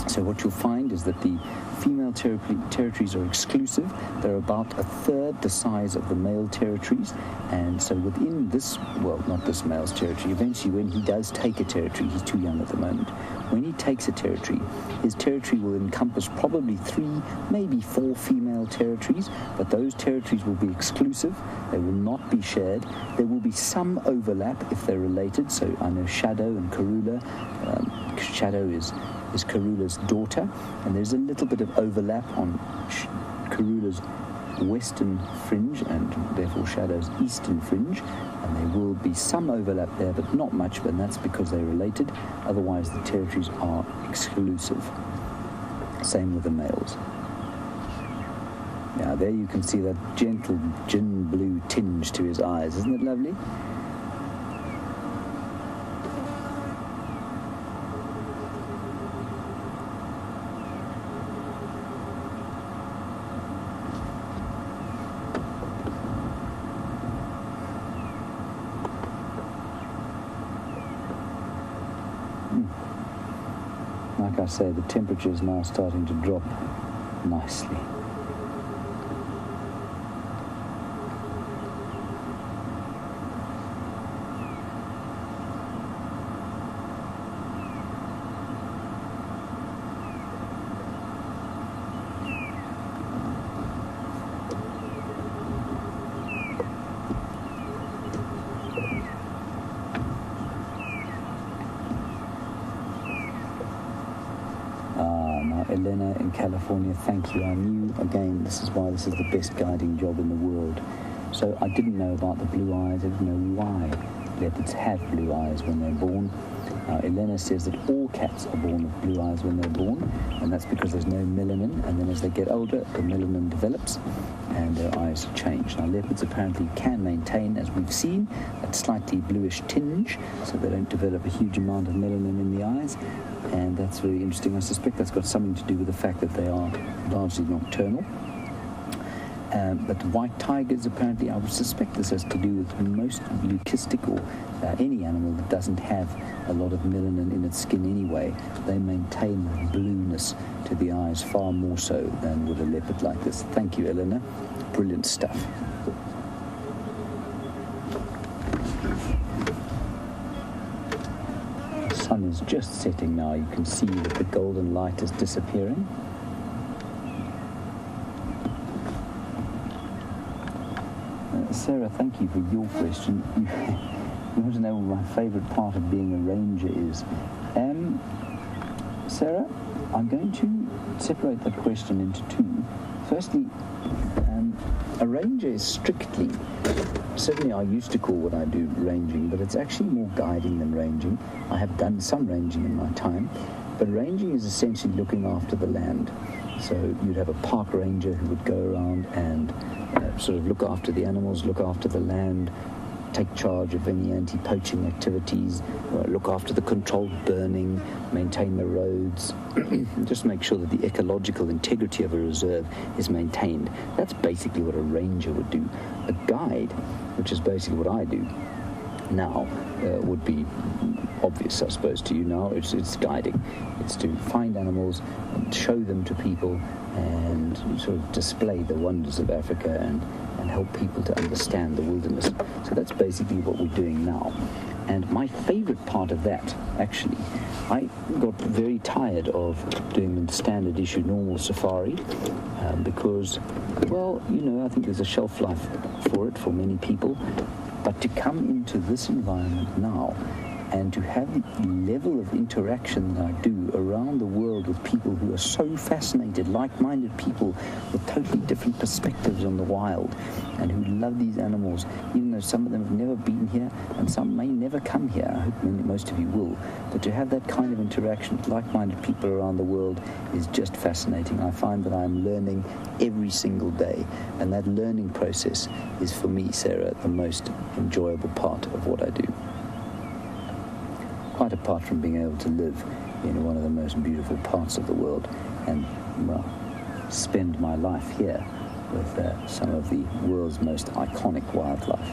So what you'll find is that the female territories are exclusive. They're about a third the size of the male territories. And so within this, well, not this male's territory, eventually when he does take a territory, he's too young at the moment, when he takes a territory, his territory will encompass probably 3, maybe 4 female territories, but those territories will be exclusive. They will not be shared. There will be some overlap if they're related. So I know Shadow and Karula. Shadow is Karula's daughter, and there's a little bit of overlap on Karula's western fringe and therefore Shadow's eastern fringe, and there will be some overlap there, but not much, but that's because they're related. Otherwise the territories are exclusive. Same with the males. Now there you can see that gentle gin blue tinge to his eyes. Isn't it lovely? Like I say, the temperature is now starting to drop nicely. Elena in California, thank you. I knew, again, this is why this is the best guiding job in the world. So I didn't know about the blue eyes. I didn't know why leopards have blue eyes when they're born. Elena says that all cats are born with blue eyes when they're born, and that's because there's no melanin, and then as they get older, the melanin develops and their eyes change. Now, leopards apparently can maintain, as we've seen, that slightly bluish tinge, so they don't develop a huge amount of melanin in the eyes, and that's very interesting. I suspect that's got something to do with the fact that they are largely nocturnal. But white tigers, apparently, I would suspect this has to do with most leucistic or any animal that doesn't have a lot of melanin in its skin anyway. They maintain the blueness to the eyes far more so than with a leopard like this. Thank you, Eleanor. Brilliant stuff. The sun is just setting now. You can see that the golden light is disappearing. Sarah, thank you for your question. You want to know what my favourite part of being a ranger is. Sarah, I'm going to separate that question into two. Firstly, a ranger is strictly, certainly I used to call what I do ranging, but it's actually more guiding than ranging. I have done some ranging in my time, but ranging is essentially looking after the land. So you'd have a park ranger who would go around and sort of look after the animals, look after the land, take charge of any anti-poaching activities, look after the controlled burning, maintain the roads, just make sure that the ecological integrity of a reserve is maintained. That's basically what a ranger would do. A guide, which is basically what I do now, would be obvious, I suppose, to you now. It's guiding. It's to find animals and show them to people and sort of display the wonders of Africa and help people to understand the wilderness. So that's basically what we're doing now. And my favorite part of that, actually, I got very tired of doing the standard issue normal safari because, well, you know, I think there's a shelf life for it for many people. But to come into this environment now and to have the level of interaction that I do around the world with people who are so fascinated, like-minded people with totally different perspectives on the wild and who love these animals, even though some of them have never been here and some may never come here. I hope most of you will. But to have that kind of interaction with like-minded people around the world is just fascinating. I find that I'm learning every single day, and that learning process is, for me, Sarah, the most enjoyable part of what I do. Quite apart from being able to live in one of the most beautiful parts of the world and, well, spend my life here with some of the world's most iconic wildlife.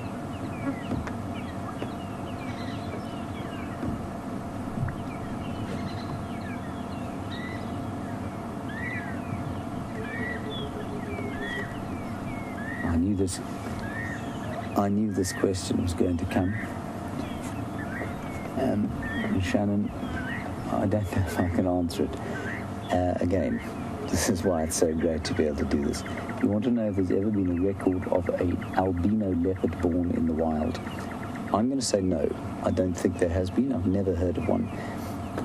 knew this question was going to come. Shannon, I don't know if I can answer it. Again, this is why it's so great to be able to do this. You want to know if there's ever been a record of an albino leopard born in the wild? I'm going to say no. I don't think there has been. I've never heard of one.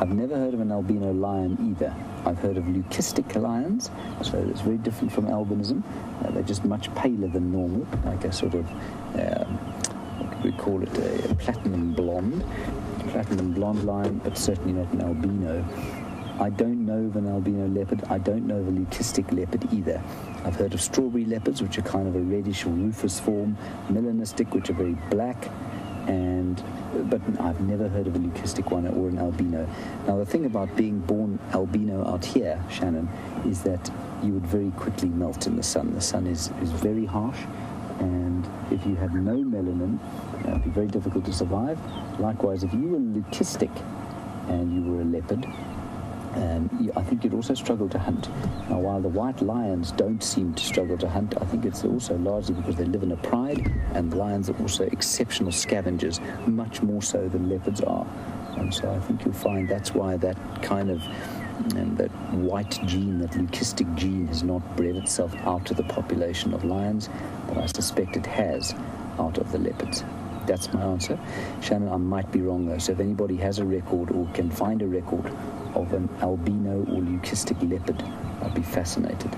I've never heard of an albino lion either. I've heard of leucistic lions, so it's very different from albinism. They're just much paler than normal, like a sort of, what could we call it, a platinum blonde lion, but certainly not an albino. I don't know of an albino leopard. I don't know of a leucistic leopard either. I've heard of strawberry leopards, which are kind of a reddish or rufous form, melanistic, which are very black, but I've never heard of a leucistic one or an albino. Now, the thing about being born albino out here, Shannon, is that you would very quickly melt in the sun. The sun is very harsh, and if you had no melanin, it would be very difficult to survive. Likewise, if you were leucistic and you were a leopard, I think you'd also struggle to hunt. Now, while the white lions don't seem to struggle to hunt, I think it's also largely because they live in a pride, and lions are also exceptional scavengers, much more so than leopards are. And so I think you'll find that's why that kind of that white gene, that leucistic gene, has not bred itself out of the population of lions, but I suspect it has out of the leopards. That's my answer. Shannon, I might be wrong though, so if anybody has a record or can find a record of an albino or leucistic leopard, I'd be fascinated.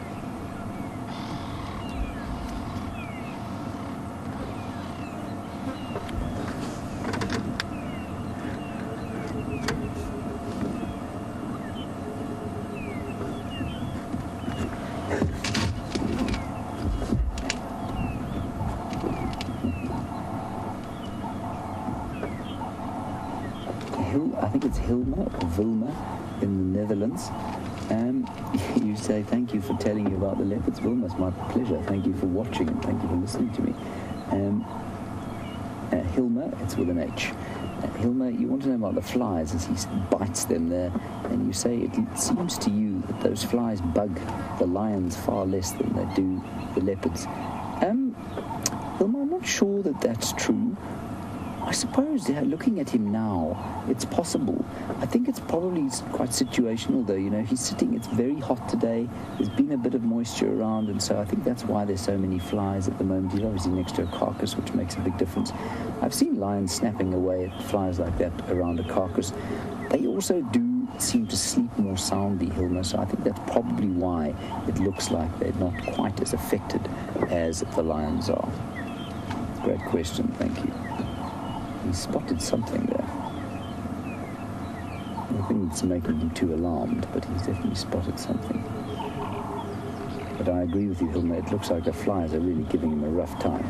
I think it's Hilma or Vilma in the Netherlands. You say, thank you for telling me about the leopards. Vilma, it's my pleasure. Thank you for watching and thank you for listening to me. Hilma, it's with an H. Hilma, you want to know about the flies as he bites them there, and you say it seems to you that those flies bug the lions far less than they do the leopards. Hilma, I'm not sure that that's true. I suppose, looking at him now, it's possible. I think it's probably quite situational, though. You know, he's sitting, it's very hot today. There's been a bit of moisture around, and so I think that's why there's so many flies at the moment. He's obviously next to a carcass, which makes a big difference. I've seen lions snapping away at flies like that around a carcass. They also do seem to sleep more soundly, Hilma, so I think that's probably why it looks like they're not quite as affected as the lions are. Great question, thank you. He spotted something there. I think it's making him too alarmed, but he's definitely spotted something. But I agree with you, Hilma, it looks like the flies are really giving him a rough time.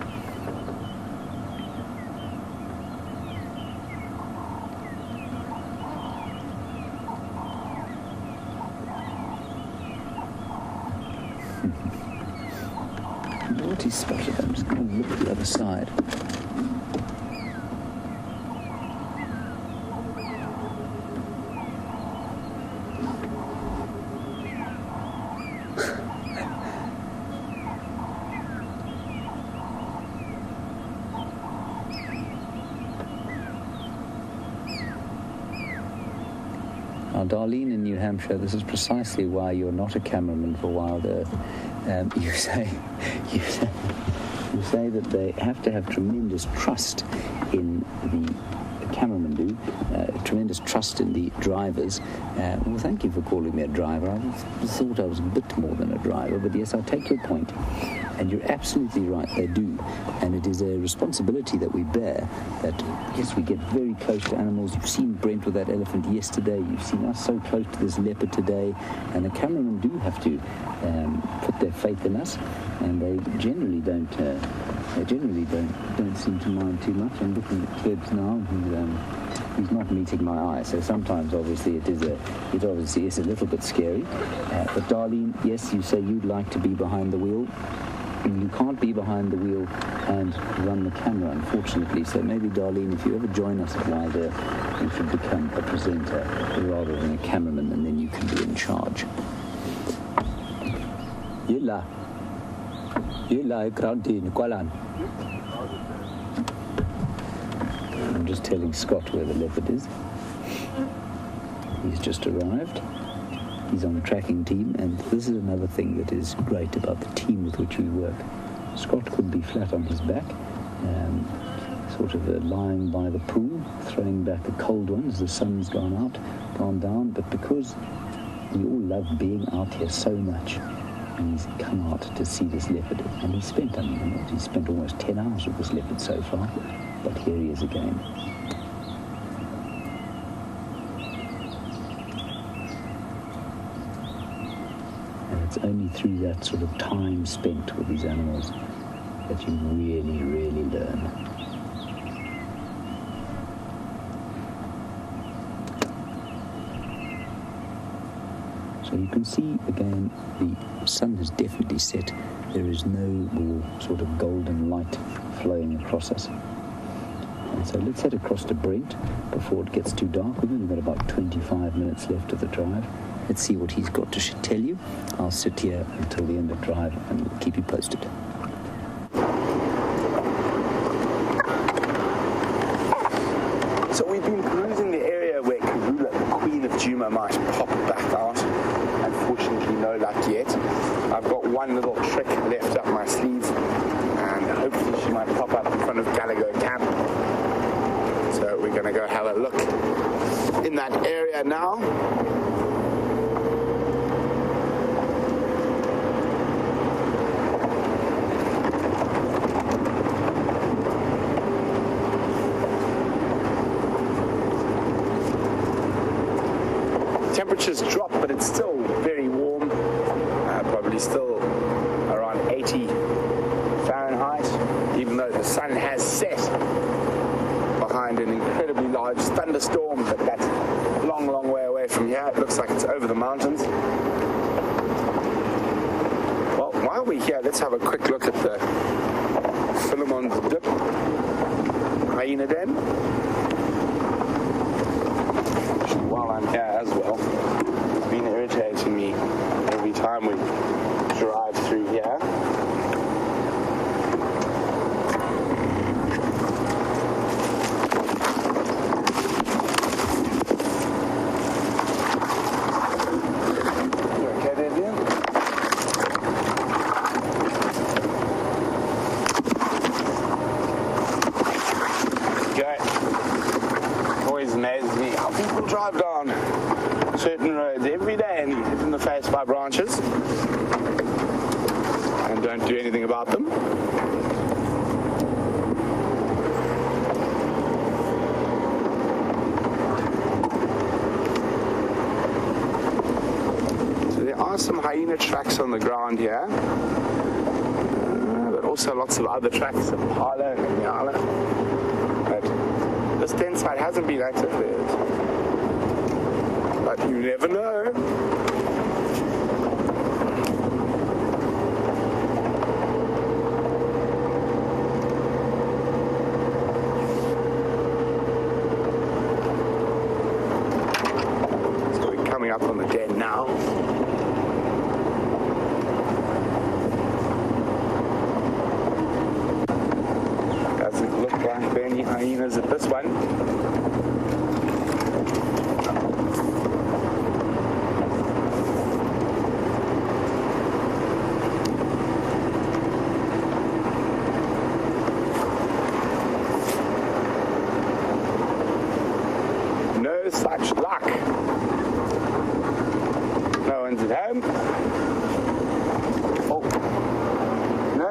I wonder what he spotted. I'm just going to look at the other side. Darlene in New Hampshire, this is precisely why you're not a cameraman for WildEarth. You say that they have to have tremendous trust in the cameramen do, tremendous trust in the drivers. Well, thank you for calling me a driver. I thought I was a bit more than a driver, but yes, I take your point. And you're absolutely right, they do. And it is a responsibility that we bear that, yes, we get very close to animals. You've seen Brent with that elephant yesterday. You've seen us so close to this leopard today. And the cameramen do have to put their faith in us. And they generally don't seem to mind too much. I'm looking at Tibbs now, and he's not meeting my eye. So sometimes, obviously, it obviously is a little bit scary. But Darlene, yes, you say you'd like to be behind the wheel. You can't be behind the wheel and run the camera, unfortunately. So maybe, Darlene, if you ever join us at WildEarth, you should become a presenter rather than a cameraman, and then you can be in charge. Yilla. I'm just telling Scott where the leopard is. He's just arrived. He's on the tracking team, and this is another thing that is great about the team with which we work. Scott could be flat on his back, sort of lying by the pool, throwing back a cold one as the sun's gone down, but because we all love being out here so much, and he's come out to see this leopard, and he's spent almost 10 hours with this leopard so far, but here he is again. And it's only through that sort of time spent with these animals that you really, really learn. So you can see again the sun has definitely set. There is no more sort of golden light flowing across us. And so let's head across to Brent before it gets too dark. We've only got about 25 minutes left of the drive. Let's see what he's got to tell you. I'll sit here until the end of the drive and we'll keep you posted. So we've been cruising the area where Karula, the queen of Djuma, might pop back out. Unfortunately, no luck yet. I've got one little trick left up my sleeve, and hopefully she might pop up in front of Gallagher Camp. So we're going to go have a look in that area now. Temperatures drop, but it's still very warm, probably still around 80 Fahrenheit, even though the sun has set behind an incredibly large thunderstorm, but that's a long, long way away from here. It looks like it's over the mountains. Well, while we're here, let's have a quick look at the Philemon's dip hyena den. While I'm here as well, it's been irritating me every time we drive through here. You okay there, dear? Okay. Always amazes me how people drive down certain roads every day and get hit in the face by branches and don't do anything about them. So there are some hyena tracks on the ground here, but also lots of other tracks, Impala and Nyala. But this den site hasn't been active there. But you never know. So we're coming up on the den now. Doesn't look like there are any hyenas at this one. Such luck. No one's at home. Oh, no.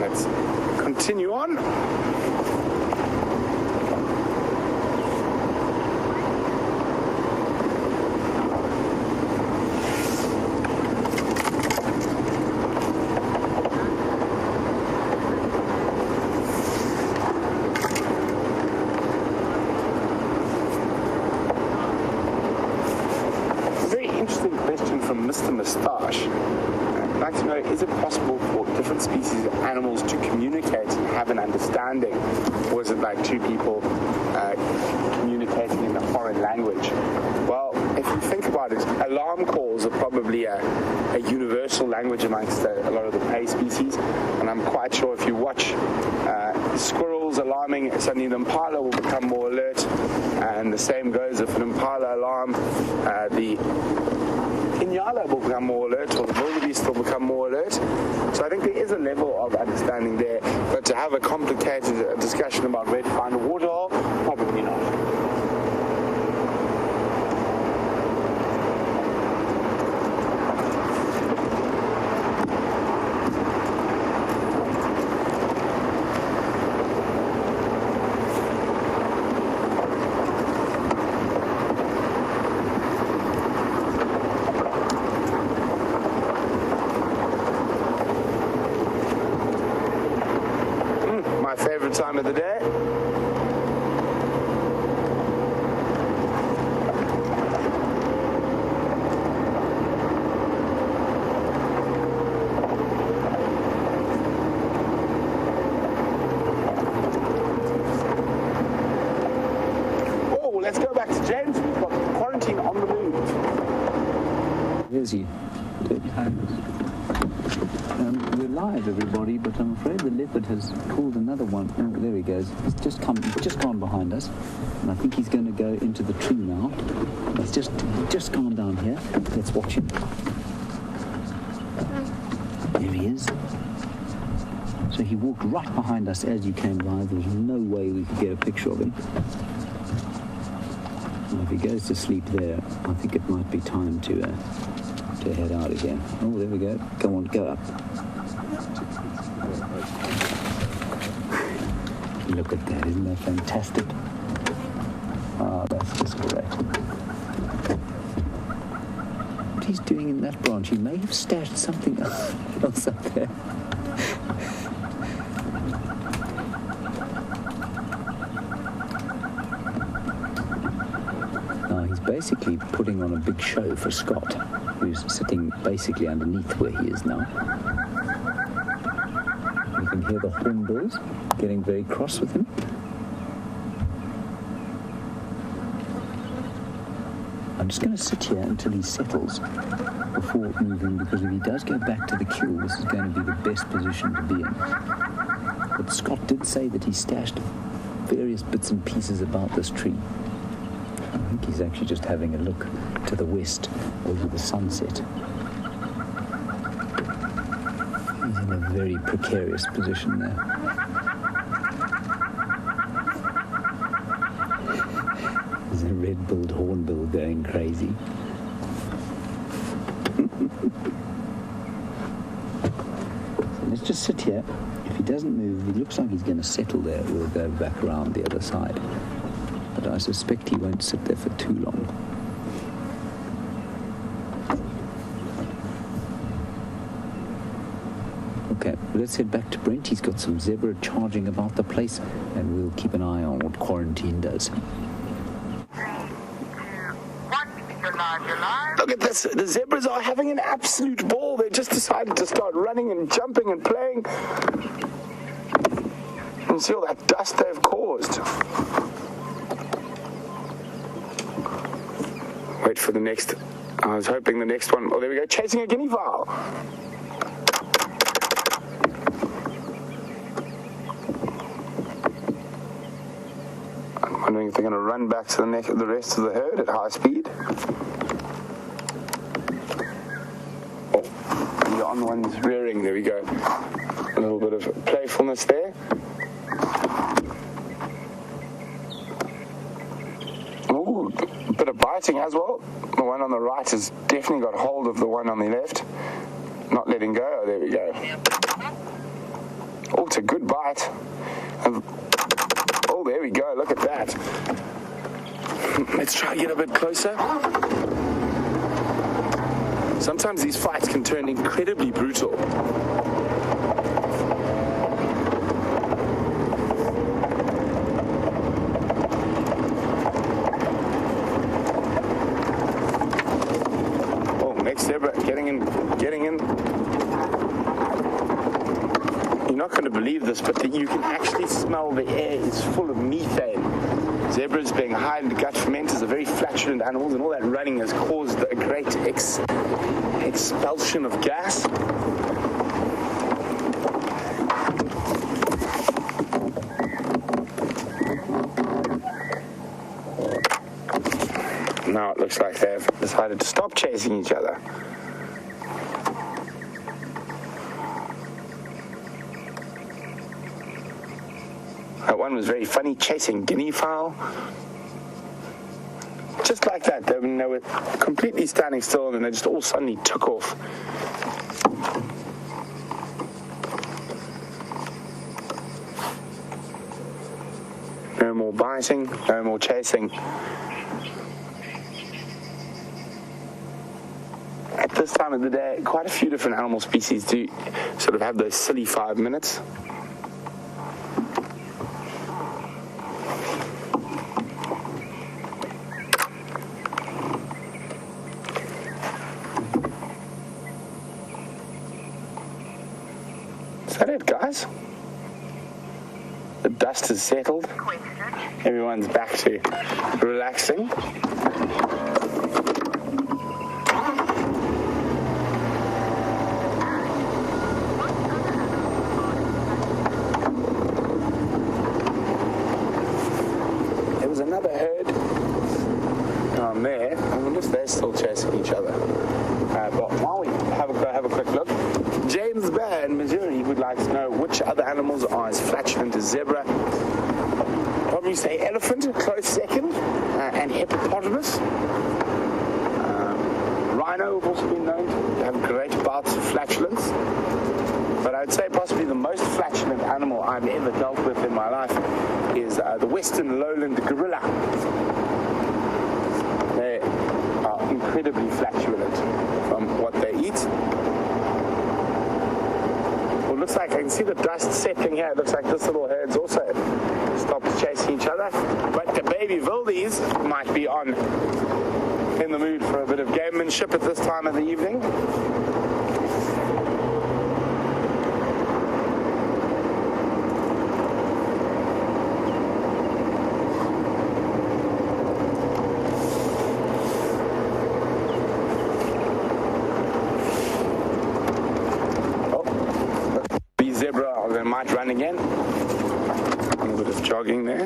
Let's continue on. Mr. Moustache. I'd like to know, is it possible for different species of animals to communicate and have an understanding? Or is it like two people communicating in a foreign language? Well, if you think about it, alarm calls are probably a universal language amongst a lot of the prey species, and I'm quite sure if you watch squirrels alarming, suddenly an impala will become more alert, and the same goes if an impala alarm, the Inyala will become more alert, or the wildebeest will become more alert. So I think there is a level of understanding there, but to have a complicated discussion about where to find a waterhole, probably not. Favorite time of the day. Oh, let's go back to James. We've got quarantine on the move. Where is he? We're live, everybody, but I'm afraid the leopard has pulled another one. Oh, there he goes. He's just gone behind us, and I think he's going to go into the tree now. He's just gone down here. Let's watch him. There he is. So he walked right behind us as you came by. There was no way we could get a picture of him. And if he goes to sleep there, I think it might be time to head out again. Oh, there we go. Go on, go up. Look at that, isn't that fantastic? Oh, that's just great. What he's doing in that branch, he may have stashed something else up there. He's basically putting on a big show for Scott, who's sitting basically underneath where he is now. You can hear the hornbills getting very cross with him. I'm just going to sit here until he settles before moving, because if he does go back to the kill, this is going to be the best position to be in. But Scott did say that he stashed various bits and pieces about this tree. I think he's actually just having a look to the west over the sunset. He's in a very precarious position there. There's a red-billed hornbill going crazy. So let's just sit here. If he doesn't move, it looks like he's going to settle there. We'll go back around the other side. But I suspect he won't sit there for too long. Okay, let's head back to Brent. He's got some zebra charging about the place, and we'll keep an eye on what quarantine does. 3, 2, 1, you're live. Look at this. The zebras are having an absolute ball. They just decided to start running and jumping and playing. And see all that dust they've caused. Wait for the next. I was hoping the next one. Oh, there we go. Chasing a guinea fowl. I'm wondering if they're going to run back to the rest of the herd at high speed. Oh, the young one's rearing. There we go. A little bit of playfulness there. Ooh, a bit of biting as well. The one on the right has definitely got hold of the one on the left. Not letting go. Oh, there we go. Oh, it's a good bite. Oh, there we go. Look at that. Let's try and get a bit closer. Sometimes these fights can turn incredibly brutal. Zebra getting in. You're not going to believe this, but you can actually smell the air is full of methane. Zebras, being high in gut fermenters, are very flatulent animals, and all that running has caused a great expulsion of gas. Now it looks like they've decided to stop chasing each other. That one was very funny, chasing guinea fowl. Just like that, they were completely standing still, and then they just all suddenly took off. No more biting, no more chasing. At this time of the day, quite a few different animal species do sort of have those silly 5 minutes. Is that it, guys? The dust has settled. Everyone's back to relaxing. There was another herd down there. I wonder if they're still chasing each other. But while we have a quick look, James Bear in Missouri would like to know which other animals are as flatulent as zebra. Probably say elephant, a close second, and hippopotamus. Rhino have also been known to have great bouts of flatulence. But I'd say possibly the most flatulent animal I've ever dealt with in my life is the western lowland gorilla. They are incredibly flatulent from what they eat. Well, it looks like I can see the dust settling here. It looks like this little herd's also stopped chasing each other. But the baby wildies might be in the mood for a bit of gamemanship at this time of the evening. They might run again. A little bit of jogging there.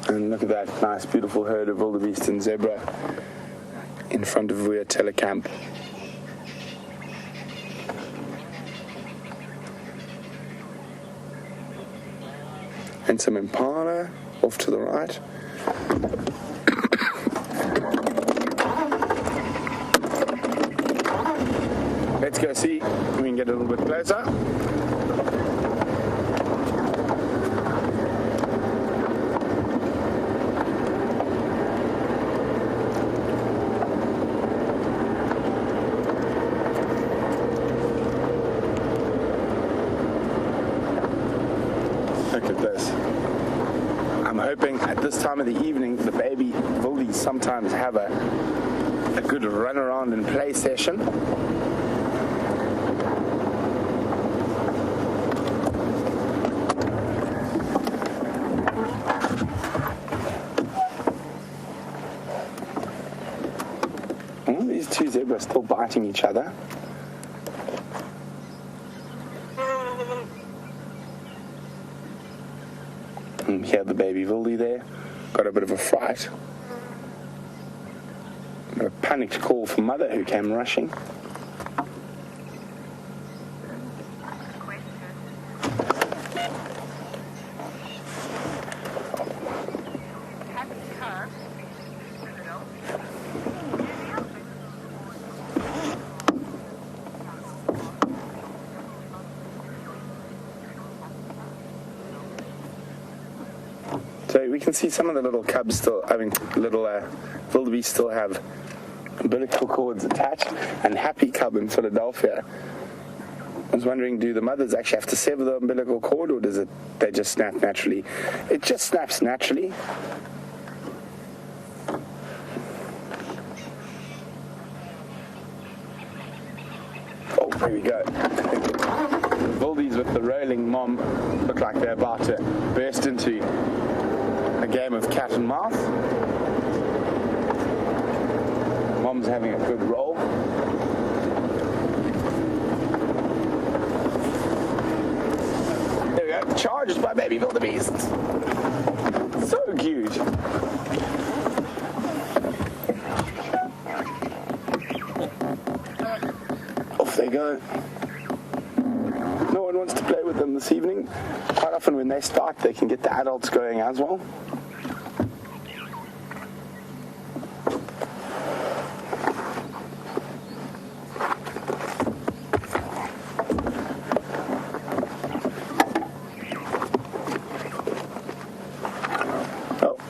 And look at that nice, beautiful herd of wildebeest and zebra in front of Vuyatela camp. And some impala off to the right. Let's go see if we can get a little bit closer. Look at this. I'm hoping at this time of the evening the baby wildies sometimes have a good run around and play session. Oh, these two zebras are still biting each other. Here, the baby wildy there got a bit of a fright. A panicked call for mother who came rushing. So we can see some of the little cubs still, little wildebeest still have umbilical cords attached, and Happy Cub in Philadelphia I was wondering, do the mothers actually have to sever the umbilical cord, or does they just snap naturally? It just snaps naturally. Oh, there we go. The wildies with the rolling mom look like they're about to burst into a game of cat and mouse. Mom's having a good roll. There we go. Charged by baby wildebeest. So cute. Off they go. No one wants to play with them this evening. Quite often when they start, they can get the adults going as well.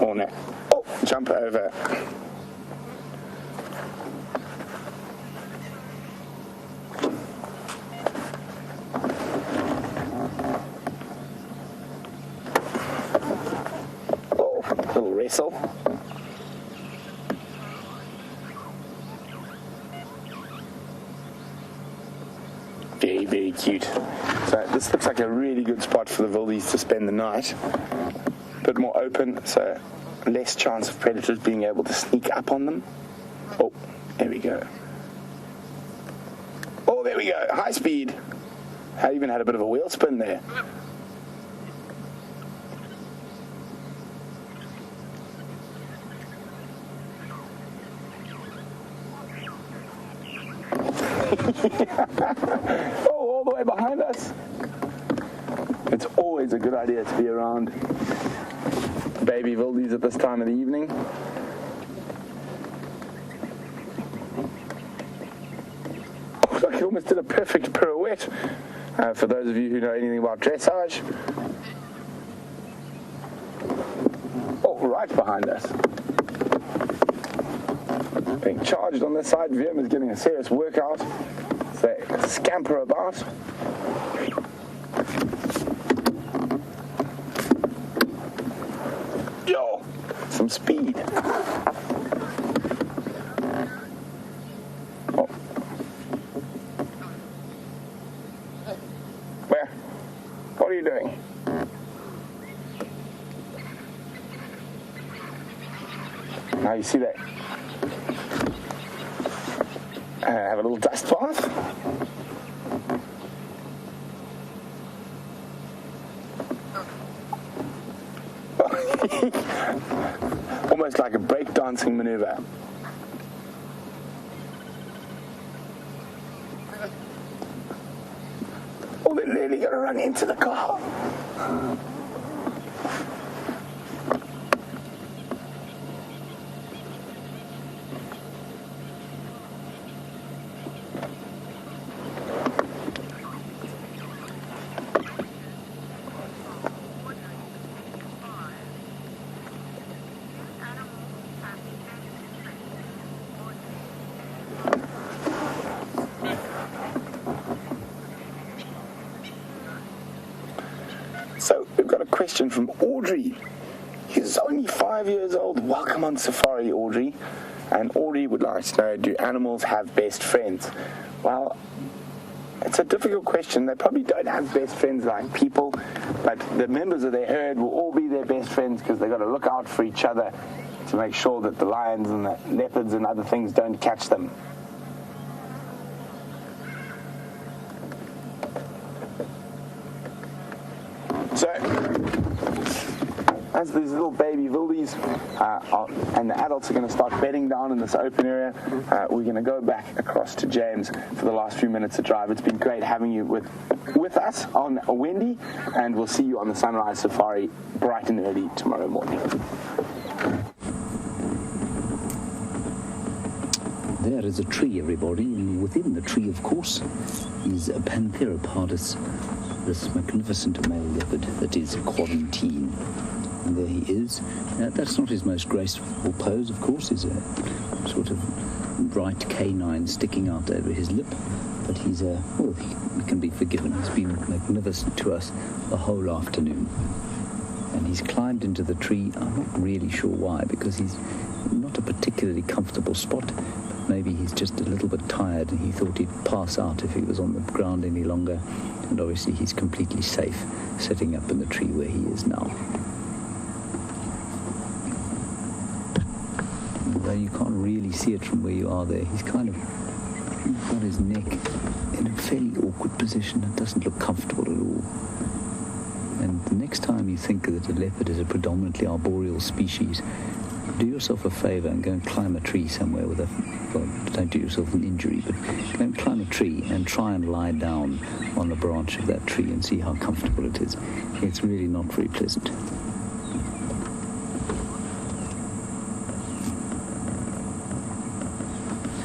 Oh no. Oh, jump over. Wrestle. Very, very cute. So this looks like a really good spot for the wildies to spend the night. A bit more open, so less chance of predators being able to sneak up on them. Oh, there we go. Oh, there we go. High speed. I even had a bit of a wheel spin there. Oh, all the way behind us. It's always a good idea to be around baby wildies at this time of the evening. Looks like he almost did a perfect pirouette. For those of you who know anything about dressage. Oh, right behind us. Being charged on this side. VM is getting a serious workout. They scamper about. Yo, some speed. Oh. Where? What are you doing? Now you see that. Have a little dust bath. Almost like a breakdancing maneuver. Oh, they're nearly going to run into the car. So we've got a question from Audrey. He's only 5 years old. Welcome on safari, Audrey. And Audrey would like to know, do animals have best friends? Well, it's a difficult question. They probably don't have best friends like people, but the members of their herd will all be their best friends because they've got to look out for each other to make sure that the lions and the leopards and other things don't catch them. So, as these little baby wildies and the adults are going to start bedding down in this open area, we're going to go back across to James for the last few minutes of drive. It's been great having you with us on Wendy, and we'll see you on the Sunrise Safari bright and early tomorrow morning. There is a tree, everybody, and within the tree, of course, is a Pantheropardus, this magnificent male leopard that is quarantined. And there he is. That's not his most graceful pose, of course. He's a sort of bright canine sticking out over his lip. But he's, he can be forgiven. He's been magnificent to us the whole afternoon. And he's climbed into the tree. I'm not really sure why, because he's not a particularly comfortable spot. But maybe he's just a little bit tired and he thought he'd pass out if he was on the ground any longer. And obviously he's completely safe sitting up in the tree where he is now. Although you can't really see it from where you are there, he's kind of got his neck in a fairly awkward position. It doesn't look comfortable at all. And the next time you think that a leopard is a predominantly arboreal species, do yourself a favor and go and climb a tree somewhere with don't do yourself an injury, but go and climb a tree and try and lie down on the branch of that tree and see how comfortable it is. It's really not very pleasant.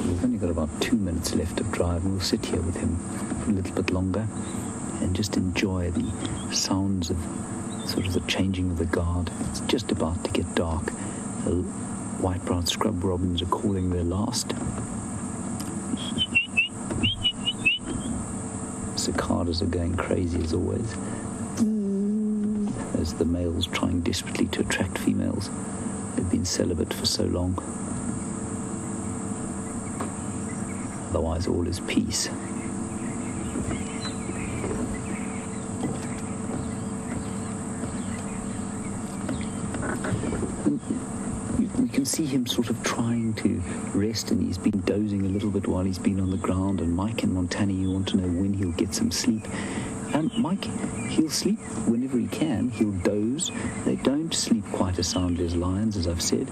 We've only got about 2 minutes left of drive, and we'll sit here with him for a little bit longer and just enjoy the sounds of sort of the changing of the guard. It's just about to get dark. The white-browed scrub robins are calling their last. Cicadas are going crazy as always, as the males trying desperately to attract females. They've been celibate for so long. Otherwise all is peace. We can see him sort of trying to rest, and he's been dozing a little bit while he's been on the ground. And Mike and Montani, you want to know when he'll get some sleep. Mike, he'll sleep whenever he can. He'll doze. They don't sleep quite as soundly as lions, as I've said,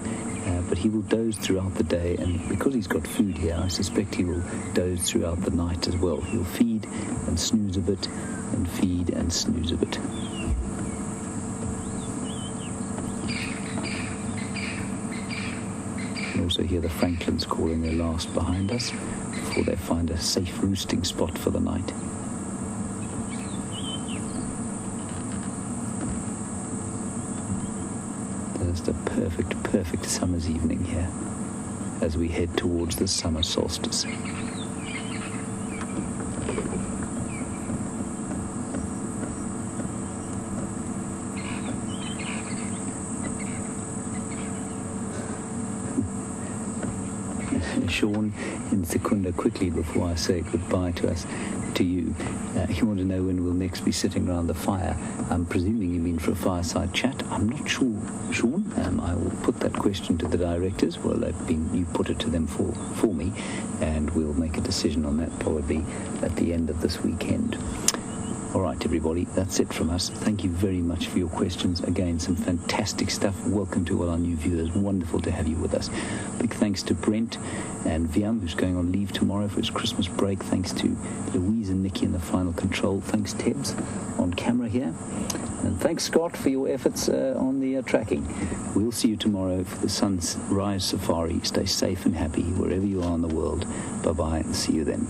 but he will doze throughout the day. And because he's got food here, I suspect he will doze throughout the night as well. He'll feed and snooze a bit, and feed and snooze a bit. Also hear the francolins calling their last behind us before they find a safe roosting spot for the night. Just a perfect summer's evening here as we head towards the summer solstice. Sean in Secunda, quickly before I say goodbye to you, you want to know when we'll next be sitting around the fire. I'm presuming you mean for a fireside chat. I'm not sure, Sean. I will put that question to the directors. Well, you put it to them for me, and we'll make a decision on that probably at the end of this weekend. All right, everybody, that's it from us. Thank you very much for your questions. Again, some fantastic stuff. Welcome to all our new viewers. Wonderful to have you with us. Big thanks to Brent and Viam, who's going on leave tomorrow for his Christmas break. Thanks to Louise and Nikki in the final control. Thanks, Tebs, on camera here. And thanks, Scott, for your efforts on the tracking. We'll see you tomorrow for the Sunrise Safari. Stay safe and happy wherever you are in the world. Bye-bye, and see you then.